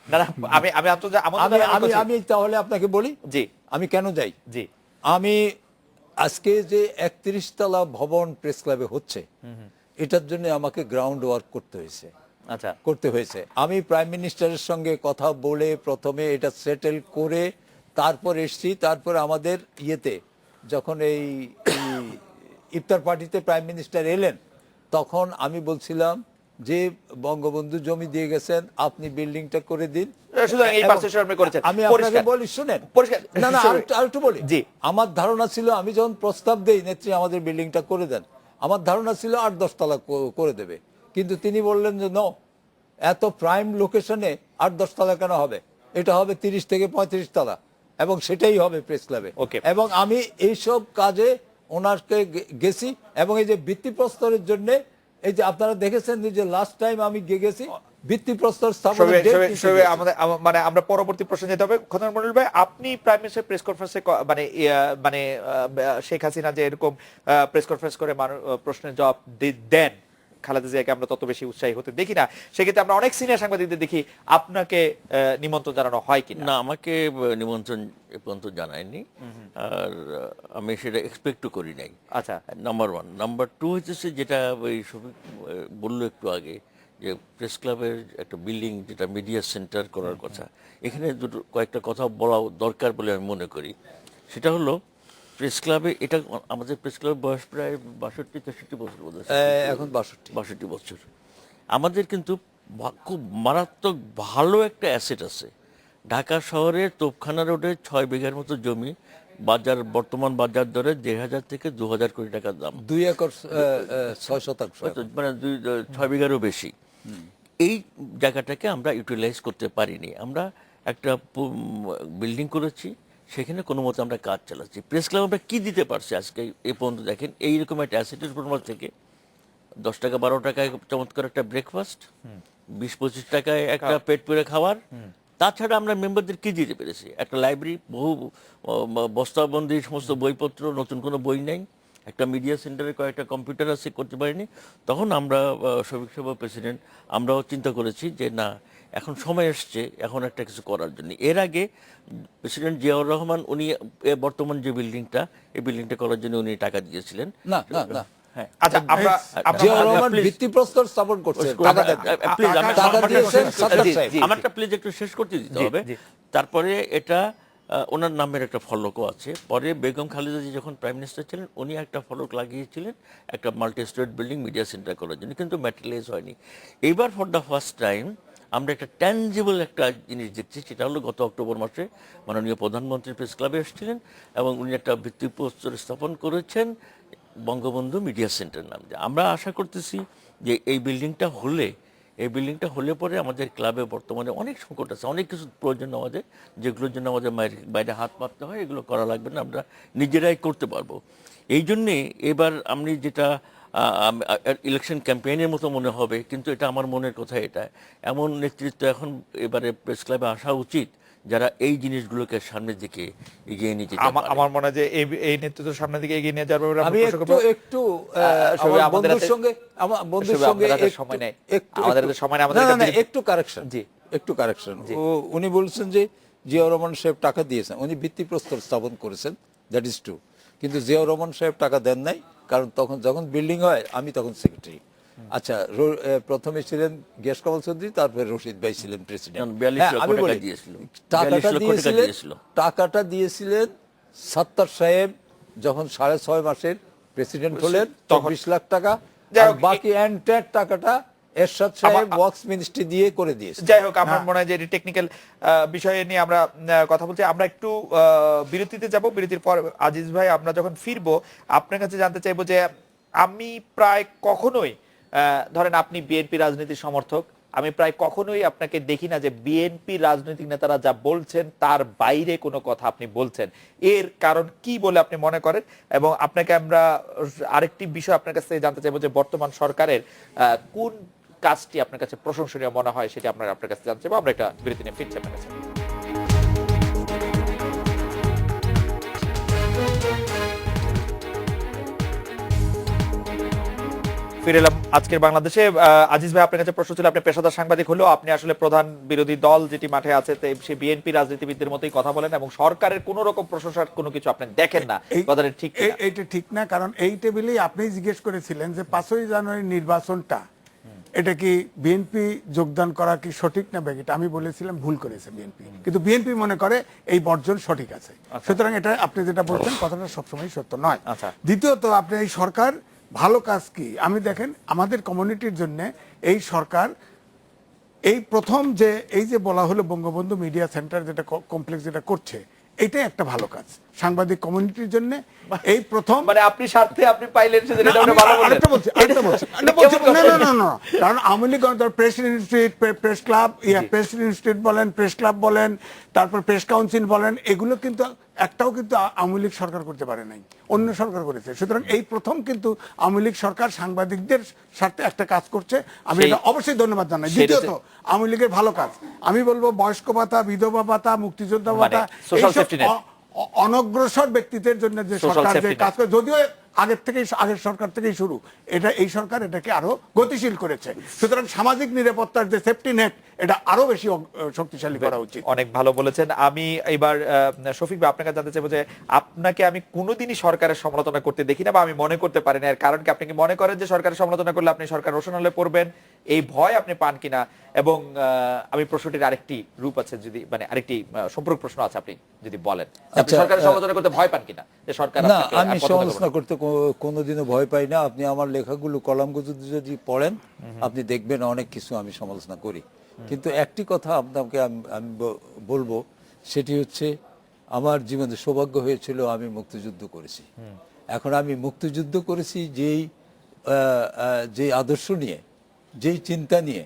A: না না, আমি আমি
B: আমি তাহলে আপনাকে বলি
A: জি
B: আমি কেন যাই।
A: জি
B: আমি আজকে যে 31 তলা ভবন প্রেস ক্লাবে হচ্ছে, এটার জন্য আমাকে গ্রাউন্ড ওয়ার্ক
A: আচ্ছা
B: করতে হয়েছে। আমি প্রাইম মিনিস্টারের সঙ্গে কথা বলে প্রথমে এটা সেটেল করে তারপর এসছি। তারপর আমাদের ইয়েতে যখন এই ইফতার পার্টিতে প্রাইম মিনিস্টার এলেন, তখন আমি বলছিলাম যে বঙ্গবন্ধু জমি দিয়ে গেছেন, আপনি বিল্ডিংটা করে দিন।
A: সুতরাং এই
B: এবং
A: পার্সেশন আপনি করেছেন।
B: আমি আপনাকে
A: পরিষ্কার।
B: বলি, শুনেন,
A: পরিষ্কার।
B: না না,
A: Sorry.
B: আরেকটু বলি।
A: জি।
B: আমার ধারণা ছিল, আমি যখন প্রস্তাব দেই নেত্রী আমাদের বিল্ডিংটা করে দেন, আমার ধারণা ছিল 8-10 তলা করে দেবে, কিন্তু তিনি বললেন যে নো, এত প্রাইম লোকেশনে 8-10 তলা কেন হবে, এটা হবে 30 থেকে 35 তলা, এবং সেটাই হবে প্রেস ক্লাবে।
A: Okay.
B: এবং আমি এইসব কাজে ওনাকে গেছি, এবং এই যে ভিত্তিপ্রস্তরের জন্য, এই যে আপনারা দেখেছেন যে লাস্ট টাইম আমি গেছি ভিত্তিপ্রস্তর স্থাপনের date নিতে গেছি।
A: মানে আমরা পরবর্তী প্রশ্নে যেতে হবে। খন্দকার মনিরুল ভাই, আপনি প্রাইম মিনিস্টার প্রেস কনফারেন্সে মানে শেখ হাসিনা যে এরকম প্রেস কনফারেন্স করে প্রশ্নের জবাব দেন, খালেদা জিয়াকে আমরা তত বেশি উৎসাহী হতে দেখি না। সেক্ষেত্রে আমরা অনেক সিনিয়র সাংবাদিকদের দেখি, আপনাকে নিমন্ত্রণ জানানো হয় কিনা?
C: না, আমাকে নিমন্ত্রণ এ পর্যন্ত জানায়নি, আর আমি সেটা এক্সপেক্টও করি নাই।
A: আচ্ছা
C: নাম্বার 1। নাম্বার 2 হচ্ছে যেটা ওই শফিক বললো একটু আগে, যে প্রেস ক্লাবের একটা বিল্ডিং যেটা মিডিয়া সেন্টার করার কথা, এখানে কয়েকটা কথা বলা দরকার বলে আমি মনে করি। সেটা হলো, প্রেস ক্লাবে এটা, আমাদের প্রেস ক্লাবের বয়স প্রায় 62-63 বছর বোধ হয়।
B: এখন
C: 62 বছর। আমাদের কিন্তু খুব মারাত্মক ভালো একটা অ্যাসেট আছে। ঢাকা শহরের তোপখানা রোডে 6 বিঘার মতো জমি, বর্তমান বাজার দরে 1,500 থেকে 2,000 কোটি টাকার দাম।
B: 2 একর 6 শতাংশ,
C: মানে 6 বিঘারও বেশি। এই জায়গাটাকে আমরা ইউটিলাইজ করতে পারিনি। আমরা একটা বিল্ডিং করেছি, সেখানে কোনো মতো আমরা কাজ চালাচ্ছি। প্রেস ক্লাব আমরা কি দিতে পারছি আজকে এ পর্যন্ত? দেখেন, এইরকম একটা অ্যাসেটের উপর থেকে 10 টাকা 12 টাকায় চমৎকার একটা ব্রেকফাস্ট, 20-25 টাকায় একটা পেট পুরে খাবার, তাছাড়া আমরা মেম্বারদের কি দিতে পেরেছি? একটা লাইব্রেরি, বহু বস্তাবন্দি সমস্ত বইপত্র, নতুন কোনো বই নেই, একটা মিডিয়া সেন্টারে কয়েকটা কম্পিউটার আছে, করতে পারিনি। তখন আমরা শফিক সাহেব প্রেসিডেন্ট, আমরাও চিন্তা করেছি যে না, এখন সময় এসছে এখন একটা কিছু করার জন্য। এর আগে প্রেসিডেন্ট জিয়াউর রহমান উনি বর্তমান যে বিল্ডিংটা, এই বিল্ডিংটা করার জন্য উনি টাকা দিয়েছিলেন।
B: না না না,
C: হ্যাঁ,
A: আচ্ছা আমরা
B: জিয়াউর রহমান ভিত্তিপ্রস্তর স্থাপন করছেন,
C: প্লিজ
B: টাকা দিয়েছেন সরকার
A: জি,
B: সাহেব।
A: জি।
C: আমারটা প্লিজ একটু শেষ করতে দিতে
A: জি,
C: হবে।
A: জি।
C: তারপরে এটা ওনার নামের একটা ফলকও আছে। পরে বেগম খালেদা জি যখন প্রাইম মিনিস্টার ছিলেন, উনি একটা ফলক লাগিয়েছিলেন একটা multi storeyed building media centre করার জন্য, কিন্তু ম্যাটেরিয়ালাইজ হয়নি। এইবার ফর দ্য ফার্স্ট টাইম আমরা একটা ট্যানজিবল একটা জিনিস দেখছি, সেটা হলো গত অক্টোবর মাসে মাননীয় প্রধানমন্ত্রী প্রেস ক্লাবে এসেছিলেন এবং উনি একটা ভিত্তিপ্রস্তর স্থাপন করেছেন বঙ্গবন্ধু মিডিয়া সেন্টার নাম দিয়ে। আমরা আশা করতেছি যে এই বিল্ডিংটা হলে পরে আমাদের ক্লাবে বর্তমানে অনেক সংকট আছে, অনেক কিছু প্রয়োজন আমাদের, যেগুলোর জন্য আমাদের বাইরে হাত পাততে হয়, এগুলো করা লাগবে না, আমরা নিজেরাই করতে পারবো। এই জন্যে এবার আমি যেটা ইলেকশন ক্যাম্পেইনের মতো মনে হবে, কিন্তু এটা আমার মনের কথা। এটা এমন নেতৃত্ব এখন এবারে প্রেস ক্লাবে আসা উচিত যারা এই জিনিসগুলোকে সামনের দিকে এগিয়ে নিয়ে যেতে পারে।
A: আমার মনে হয় যে এই নেতৃত্ব সামনের দিকে এগিয়ে নিয়ে যাওয়ার ব্যাপারে
B: আমি একটু
A: সবাই
B: আমার
A: আমাদের
B: বন্ধুর সঙ্গে
A: সময় নেই,
B: একটু
A: আমাদের হাতে সময় নেই, আমাদের
B: না, না,
A: কাছে-
B: একটু কারেকশন,
A: জি।
B: একটু কারেকশন। উনি বলছেন যে জিয়াউর রহমান সাহেব টাকা দিয়েছেন, উনি ভিত্তিপ্রস্তর স্থাপন করেছেন, দ্যাট ইজ ট্রু, কিন্তু জিয়াউর রহমান সাহেব টাকা দেন নাই, কারণ যখন বিল্ডিং হয় আমি তখন সেক্রেটারি। আচ্ছা, প্রথমে ছিলেন গিয়াস কামাল চৌধুরী, তারপরে রশিদ ভাই ছিলেন প্রেসিডেন্ট।
C: 42 লক্ষ
B: আমি
C: টাকা
B: বলি,
C: দিয়েছিল। 42
B: টাকাটা
C: লক্ষ টাকা
B: দিয়েছিলেন,
C: দিয়েছিল।
B: টাকাটা দিয়েছিলেন সত্তার সাহেব যখন 6.5 মাসের প্রেসিডেন্ট হলেন,
A: তখন
B: 20 লাখ টাকা,
A: যাই
B: আর
A: হোক,
B: বাকি এন্টায়ার টাকাটা এরশাদ সাহেব ওয়ার্কস মিনিস্ট্রি দিয়ে করে দিয়েছে।
A: যাই হোক, আমার মনে হয় যে এটি টেকনিক্যাল বিষয় নিয়ে আমরা কথা বলছি। আমরা একটু বিরতিতে যাব, বিরতির পর আজিজ ভাই আমরা যখন ফিরবো আপনার কাছে জানতে চাইবো যে আমি প্রায় কখনোই ধরেন আপনি বিএনপি রাজনীতির সমর্থক, আমি প্রায় কখনোই আপনাকে দেখি না যে বিএনপি রাজনৈতিক নেতারা যা বলছেন তার বাইরে কোনো কথা আপনি বলছেন। এর কারণ কি বলে আপনি মনে করেন? এবং আপনাকে আমরা আরেকটি বিষয় আপনার কাছ থেকে জানতে চাইবো যে বর্তমান সরকারের কোন কাজটি আপনার কাছে প্রশংসনীয় মনে হয়, সেটা আপনার কাছে জানতে চাইবো। আমরা একটা বিরতি নিয়ে ফিরছি আপনার কাছে। ফিরে এলাম আজকের বাংলাদেশে। আজিজ ভাই, আপনার কাছে প্রশ্ন ছিল, আপনি পেশাদার সাংবাদিক হলেও আপনি আসলে প্রধান বিরোধী দল যেটি মাঠে আছে সে বিএনপি রাজনীতিবিদদের মতোই কথা বলেন এবং সরকারের কোন রকম প্রশংসার কোনো কিছু আপনি দেখেন না। কথাটা ঠিক কিনা?
D: এইটা ঠিক না, কারণ এই টেবিলেই আপনি জিজ্ঞেস করেছিলেন যে 5ই জানুয়ারি নির্বাচনটা এটা কি বিএনপি যোগদান করা কি সঠিক না ব্যাগিটা, আমি বলেছিলাম ভুল করেছে বিএনপি, কিন্তু বিএনপি মনে করে এই বর্জন সঠিক আছে। সুতরাং এটা আপনি যেটা বলছেন কথাটা সবসময় সত্য নয়।
A: আচ্ছা।
D: দ্বিতীয়ত আপনি এই সরকার ভালো কাজ কি, আমি দেখেন আমাদের কমিউনিটির জন্য এই সরকার এই প্রথম যে এই যে বলা হলো বঙ্গবন্ধু মিডিয়া সেন্টার যেটা কমপ্লেক্স যেটা করছে, এটাই একটা ভালো কাজ সাংবাদিক কমিউনিটির জন্য। এই প্রথম
A: মানে আপনি স্বার্থে আপনি পাইলেন সেটা
D: না,
A: আপনি
D: আমি
A: ভালো বললেন।
D: আরেকটা বলছি, আরেকটা বলছি।
A: এটা কেমন কথা?
D: না, কারণ Awami League press institute, press club, press institute বলেন, প্রেস ক্লাব বলেন, তারপর প্রেস কাউন্সিল বলেন, এগুলো কিন্তু একটাও কিন্তু আওয়ামী লীগ সরকার করতে পারে নাই, অন্য সরকার করেছে। সুতরাং এই প্রথম কিন্তু আওয়ামী লীগ সরকার সাংবাদিকদের স্বার্থে একটা কাজ করছে, আমি এটা অবশ্যই ধন্যবাদ জানাই। দ্বিতীয়ত আওয়ামী লীগের ভালো কাজ, আমি বলবো বয়স্ক ভাতা, বিধবা ভাতা, মুক্তিযোদ্ধা ভাতা,
A: social
D: এইসব
A: safety net।
D: অনগ্রসর ব্যক্তিদের জন্য যে
A: Social
D: সরকার যে
A: safety net।
D: কাজ করে, যদিও আগের সরকার থেকেই শুরু, এই সরকার এটাকে আরো গতিশীল করেছে। সুতরাং সামাজিক নিরাপত্তার যে সেফটি নেট এটা আরো বেশি শক্তিশালী করা উচিত।
A: অনেক ভালো বলেছেন। আমি এবার শফিক ভাই আপনার কাছে জানতে চাইবো যে আপনাকে আমি কোনোদিনই সরকারের সমালোচনা করতে দেখি না, বা আমি মনে করতে পারি না। এর কারণ কি, আপনি কি মনে করেন যে সরকারের সমালোচনা করলে আপনি সরকার রোশনালে পড়বেন, এই ভয় আপনি পান কিনা? এবং আমি প্রশ্নটির আরেকটি রূপ আছে, যদি মানে আরেকটি সম্পর্ক প্রশ্ন আছে, আপনি যদি বলেন আপনি
B: আচ্ছা,
A: সরকারের সমালোচনা করতে ভয় পান কিনা, যে সরকার
B: না,
A: আপনাকে
B: আমি
A: আর পছন্দ করবে
B: সমালোচনা
A: না?
B: করতে কোনোদিনও ভয় পাই না। আপনি আমার লেখাগুলো কলামগুলো যদি পড়েন আপনি দেখবেন অনেক কিছু আমি সমালোচনা করি, কিন্তু একটি কথা আপনাকে আমি বলবো, সেটি হচ্ছে আমার জীবনে সৌভাগ্য হয়েছিল আমি মুক্তিযুদ্ধ করেছি। এখন আমি মুক্তিযুদ্ধ করেছি যে আদর্শ নিয়ে, যেই চিন্তা নিয়ে,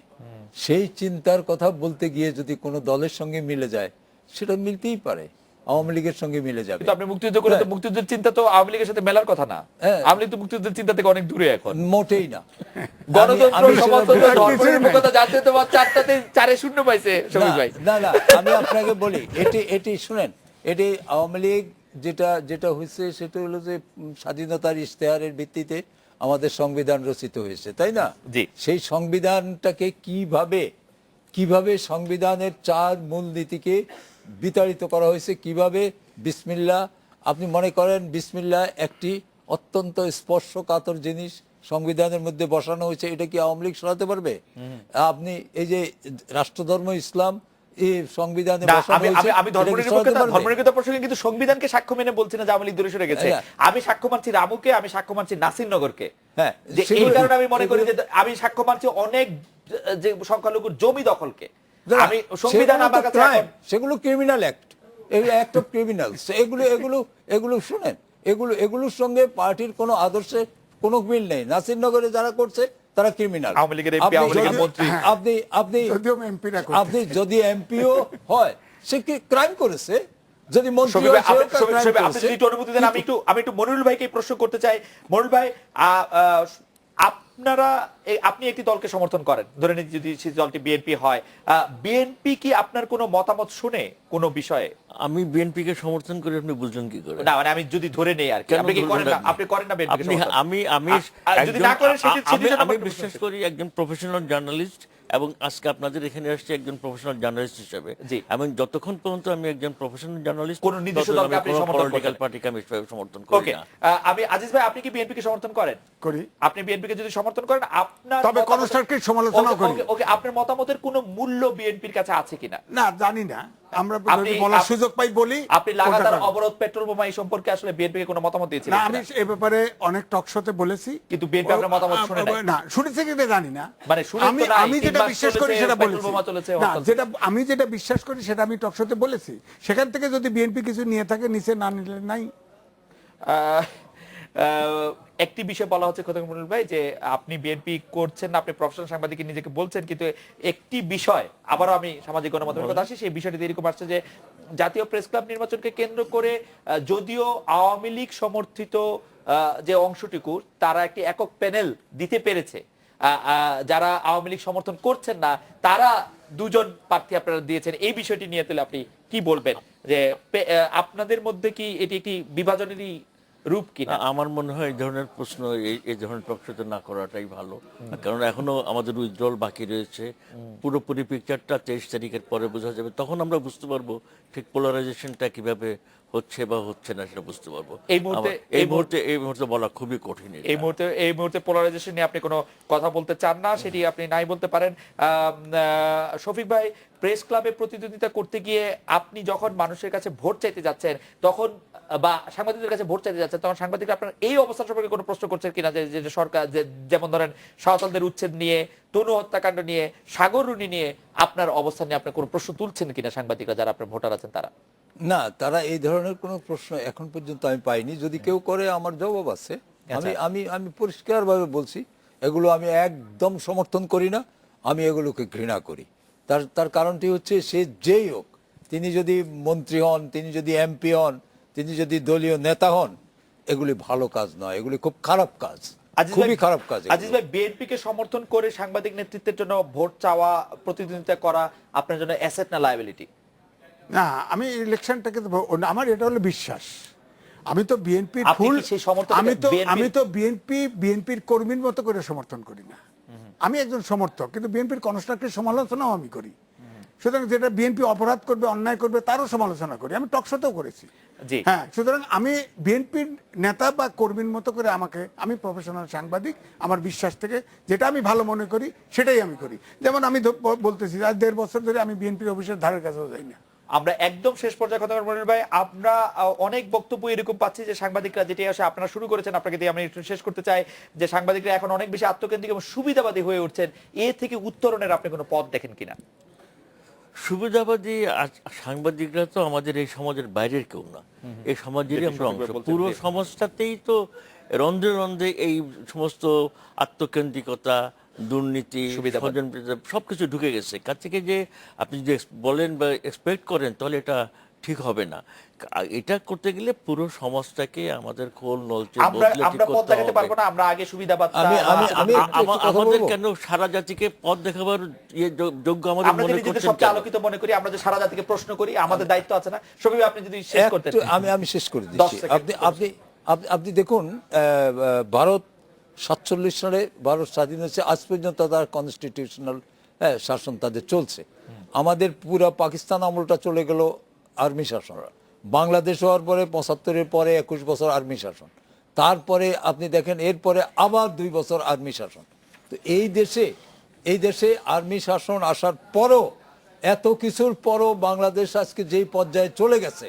B: সেই চিন্তার কথা বলতে গিয়ে যদি কোনো দলের সঙ্গে মিলে যায় সেটা মিলতেই পারে, আওয়ামী লীগের সঙ্গে মিলে যাবে।
A: কিন্তু আপনি মুক্তিযুদ্ধ করে তো মুক্তিযুদ্ধের চিন্তা তো আওয়ামী লীগের সাথে মেলার কথা না।
B: হ্যাঁ।
A: আওয়ামী লীগ তো মুক্তিযুদ্ধের চিন্তা থেকে অনেক দূরে এখন।
B: মোটেই না।
A: গণতন্ত্র,
B: আমি সেটা
A: সমাজতন্ত্র,
B: বুঝতে
A: ধর্মনিরপেক্ষতা, জাতীয়তাবাদ, 4টাতে 4-এ 0 পাইছে শফিক ভাই।
B: না না, আমি আপনাকে বলি, এটি শুনেন, এটি আওয়ামী লীগ যেটা হয়েছে সেটা হলো যে স্বাধীনতার ইশতেহারের ভিত্তিতে আমাদের সংবিধান রচিত হয়েছে, তাই না?
A: জি।
B: সেই সংবিধানটাকে কিভাবে সংবিধানের 4 মূলনীতিকে বিতাড়িত করা হয়েছে, কিভাবে বিসমিল্লাহ, আপনি মনে করেন বিসমিল্লাহ একটি অত্যন্ত স্পর্শকাতর জিনিস সংবিধানের মধ্যে বসানো হয়েছে, এটা কি আওয়ামী লীগ সরাতে পারবে? আপনি এই যে রাষ্ট্রধর্ম ইসলাম এই সংবিধানে
A: না,
B: বসানো হয়েছে,
A: আমি
B: এটা কি সরাতে পারবে?
A: ধর্মনিরপেক্ষতা প্রসঙ্গে কিন্তু সংবিধানকে সাক্ষ্য মেনে বলছি না যে আওয়ামী লীগ দূরে সরে গেছে।
B: হ্যাঁ।
A: আমি সাক্ষ্য মানছি রামুকে, আমি সাক্ষ্য মানছি নাসিরনগরকে।
B: হ্যাঁ,
A: যে এই
B: সেগুলো-
A: কারণে আমি মনে করি যে আমি সাক্ষ্য মানছি অনেক যে সংখ্যালঘুর জমি দখলকে। আমি সংবিধান আমার কাছে এখন
B: সেগুলো ক্রিমিনাল অ্যাক্ট, এগুলো অ্যাক্ট অফ ক্রিমিনালস, এগুলো শুনেন, এগুলোর সঙ্গে পার্টির কোনো আদর্শের কোনো মিল নেই। নাসিরনগরে যারা করছে তারা ক্রিমিনাল।
A: আওয়ামী লীগের MP, আওয়ামী লীগের মন্ত্রী।
D: যদিও এমপিরা
B: আপনি যদি এমপিও হয় সে কি ক্রাইম করেছে, যদি মন্ত্রী
A: শফিক ভাই,
B: হয় সেও crime
A: আপনি
B: করেছে।
A: যদি একটু অনুমতি দেন, আমি একটু মনিরুল ভাইকে এই প্রশ্ন করতে চাই। মনিরুল ভাই, আপনি একটি দলকে সমর্থন করেন, ধরে নিন যদি সেই দলটি বিএনপি হয়, বিএনপি কি আপনার কোনো মতামত শুনে কোনো বিষয়ে?
C: আমি বিএনপিকে সমর্থন করি, আপনি বুঝলেন কি করে?
A: না, মানে আমি যদি ধরে নেই আর কি,
C: কেন
A: আপনি কি
C: ধরবেন
A: করেন না?
C: আপনি?
A: আপনি করেন না বিএনপি?
C: আপনি আমি
A: যদি না করেন
C: আমি বিশ্বাস করি একজন প্রফেশনাল জার্নালিস্ট, এবং আজকে আপনাদের এখানে আসছে একজন প্রফেশনাল জার্নালিস্ট হিসেবে।
A: জি।
C: এবং যতক্ষণ পর্যন্ত আমি একজন প্রফেশনাল জার্নালিস্ট,
A: কোন নির্দিষ্ট দলকে আপনি সমর্থন
C: পলিটিক্যাল
A: করেন?
C: পার্টিকে আমি সমর্থন করি
A: ওকে,
C: না।
A: আমি আজিজ ভাই, আপনি কি বিএনপিকে সমর্থন করেন?
D: করি।
A: আপনি বিএনপিকে যদি সমর্থন করেন, আপনার
D: তবে কনস্ট্রাকটিভ সমালোচনাও করি।
A: ওকে, আপনার মতামতের কোনো মূল্য বিএনপির কাছে আছে কিনা?
D: না, জানি না, আমরা যদি
A: আপনি-
D: বলার সুযোগ পাই বলি।
A: আপনি লাগাতার
D: ওটা-
A: অবরোধ, পেট্রোল বোমা এই সম্পর্কে আসলে বিএনপিকে কোনো মতামত
D: না,
A: দিয়েছিলেন
D: আমি
A: কিনা?
D: এ ব্যাপারে অনেক টক শোতে বলেছি,
A: কিন্তু বিএনপি আপনার মতামত শুনে নাই।
D: না, শুনেছে কিনা জানি না।
A: মানে শুনে তো
D: আমি
A: নাই,
D: আমি
A: 3
D: যেটা
A: মাস
D: বিশ্বাস করি
A: চলেছে,
D: সেটা
A: পেট্রোল
D: বলেছি।
A: বোমা চলেছে,
D: না,
A: অত্যন্ত-
D: আমি যেটা বিশ্বাস করি সেটা আমি টক শোতে বলেছি। সেখান থেকে যদি বিএনপি কিছু নিয়ে থাকে নিচে, না নিলে নাই।
A: আহ, আহ, একটি বিষয় বলা হচ্ছে খোদাম মনিরুল ভাই, যে আপনি বিএনপি করছেন না, আপনি প্রফেশনাল সাংবাদিক নিজেকে বলছেন, কিন্তু একটি বিষয় আবারও আমি সামাজিক গণমাধ্যমের কথা আসি, সেই বিষয়টি এরকম আসছে যে জাতীয় প্রেস ক্লাব নির্বাচনকে কেন্দ্র করে যদিও আওয়ামী লীগ সমর্থিত যে অংশটুকু তারা একটি একক প্যানেল দিতে পেরেছে, যারা আওয়ামী লীগ সমর্থন করছেন না তারা 2জন প্রার্থী আপনারা দিয়েছেন, এই বিষয়টি নিয়ে তাহলে আপনি কি বলবেন, যে আপনাদের মধ্যে কি এটি একটি বিভাজনেরই রূপ কিনা?
C: আমার মনে হয় এই ধরনের প্রশ্ন এই ধরনের টকশোতে না করাটাই ভালো, কারণ এখনো আমাদের উইথড্রল বাকি রয়েছে। পুরোপুরি পিকচারটা 23 তারিখের পরে বোঝা যাবে, তখন আমরা বুঝতে পারবো ঠিক পোলারাইজেশনটা কিভাবে হচ্ছে বা হচ্ছে না সেটা বুঝতে পারবো। এই মুহূর্তে বলা খুবই কঠিন।
A: এই মুহূর্তে পোলারাইজেশন নিয়ে আপনি কোনো কথা বলতে চান না, সেটি আপনি নাই বলতে পারেন। শফিক ভাই, প্রেস ক্লাবে প্রতিদ্বন্দ্বিতা করতে গিয়ে আপনি যখন মানুষের কাছে ভোট চাইতে যাচ্ছেন তখন, বা সাংবাদিকদের কাছে ভোট চাইতে যাচ্ছেন, তখন সাংবাদিকরা আপনার এই অবস্থা সম্পর্কে কোনো প্রশ্ন করছেন কিনা, যে সরকার যেমন ধরেন সাঁওতালদের উচ্ছেদ নিয়ে, তনু হত্যাকাণ্ড নিয়ে, সাগররুনি নিয়ে আপনার অবস্থান নিয়ে আপনার কোনো প্রশ্ন তুলছেন কিনা সাংবাদিকরা, যারা আপনার ভোটার আছেন তারা?
B: না, তারা এই ধরনের কোনো প্রশ্ন এখন পর্যন্ত আমি পাইনি। যদি কেউ করে আমার জবাব আছে। আমি পরিষ্কারভাবে বলছি, এগুলো আমি একদম সমর্থন করি না, আমি এগুলোকে ঘৃণা করি। তার কারণটি হচ্ছে, সে যেই হোক, তিনি যদি মন্ত্রী হন, তিনি যদি এমপি হন, তিনি যদি দলীয় নেতা হন, এগুলি ভালো কাজ নয়, এগুলি খুব খারাপ কাজ, খুবই খারাপ কাজ।
A: আজিজ ভাই, বিএনপি কে সমর্থন করে সাংবাদিক নেতৃত্বের জন্য ভোট চাওয়া, প্রতিদ্বন্দ্বিতা করা আপনার জন্য অ্যাসেট না লায়াবিলিটি?
D: না, আমি ইলেকশনটাকে আমার এটা হলো বিশ্বাস। আমি তো বিএনপির
A: আপনি
D: ফুল,
A: কি সেই সমর্থক?
D: আমি তো বিএনপির কর্মীর মতো করে সমর্থন করি না। আমি একজন সমর্থক, কিন্তু বিএনপির কনস্ট্রাকটিভ সমালোচনাও আমি করি। সুতরাং যেটা বিএনপি অপরাধ করবে, অন্যায় করবে, তারও সমালোচনা করি। আমি টকশোতেও করেছি। হ্যাঁ, সুতরাং আমি বিএনপির নেতা বা কর্মীর মতো করে আমি প্রফেশনাল সাংবাদিক, আমার বিশ্বাস থেকে যেটা আমি ভালো মনে করি সেটাই আমি করি। যেমন আমি বলতেছি, আজ 1.5 বছর ধরে আমি বিএনপির অফিসের ধারের কাছেও যাই না।
A: আমরা একদম শেষ পর্যায়ে কথা বলবো ভাই, আমরা অনেক বক্তব্য এরকম পাচ্ছি যে সাংবাদিকরা, যেটি আসে আপনারা শুরু করেছেন, আপনাকে দিয়ে আমি একটু শেষ করতে চাই, যে সাংবাদিকরা এখন অনেক বেশি আত্মকেন্দ্রিক এবং সুবিধাবাদী হয়ে উঠছেন, এ থেকে উত্তরণের আপনি কোনো পথ দেখেন কিনা?
C: সুবিধাবাদী সাংবাদিকরা তো আমাদের এই সমাজের বাইরের কেউ না, এই সমাজেরই আমরা অংশ। পুরো সমাজটাতেই তো রন্ধ্রে রন্ধ্রে এই সমস্ত আত্মকেন্দ্রিকতা, দুর্নীতি, সবকিছু ঢুকে গেছে। কাছ থেকে যে আপনি যদি বলেন বা এক্সপেক্ট করেন, তাহলে এটা ঠিক হবে না। এটা করতে গেলে পুরো সমাজটাকে আমাদের খোল নলচে
A: আমরা
C: বদলে ঠিক
A: আমরা পথ
C: করতে
A: দেখাতে
C: হবে।
A: পারবো না, আমরা আগে সুবিধা পাচ্ছি।
B: আমি একটু কথা
C: আমাদের
B: বলবো?
C: কেন সারা জাতিকে পথ দেখাবার যোগ্য আমাদের
A: আমরা
C: মনে
A: নিজেদের
C: করছেন
A: সবচেয়ে
C: কেন?
A: আলোকিত মনে করি, আমরা যে সারা জাতিকে প্রশ্ন করি, আমাদের দায়িত্ব আছে না? শফিক, আপনি যদি শেষ করতে
B: একটু আমি শেষ করে
A: 10
B: দিচ্ছি।
A: সেকেন্ড
B: আপনি আপনি আপনি আপনি দেখুন, ভারত 47 সালে ভারত স্বাধীন হয়েছে, আজ পর্যন্ত তার কনস্টিটিউশনাল শাসন তাদের চলছে। আমাদের পুরা পাকিস্তান আমলটা চলে গেল আর্মি শাসন। বাংলাদেশ হওয়ার পরে 75-এর পরে 21 বছর আর্মি শাসন, তারপরে আপনি দেখেন এরপরে আবার 2 বছর আর্মি শাসন। তো এই দেশে আর্মি শাসন আসার পরও, এত কিছুর পরও বাংলাদেশ আজকে যেই পর্যায়ে চলে গেছে,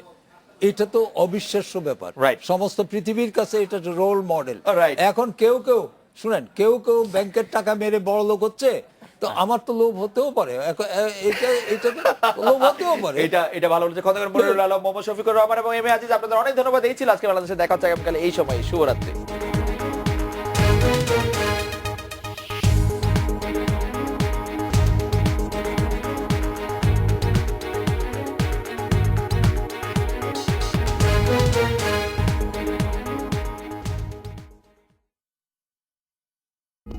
B: এটা তো অবিশ্বাস্য ব্যাপার।
A: Right.
B: সমস্ত পৃথিবীর কাছে এটা রোল মডেল।
A: Right.
B: এখন কেউ শুনেন, কেউ ব্যাংকের টাকা মেরে বড় লোক হচ্ছে, তো আমার তো লোভ হতেও পারে, এটা তো লোভ হতেও পারে।
A: এটা ভালো হচ্ছে। খন্দকার মনিরুল আলম, মোহাম্মদ শফিকুর রহমান এবং এম এ আজিজ, আপনাদের অনেক ধন্যবাদ। এই ছিল আজকে বাংলাদেশে দেখা হচ্ছে আগামীকাল এই সময়। শুভরাত্রি।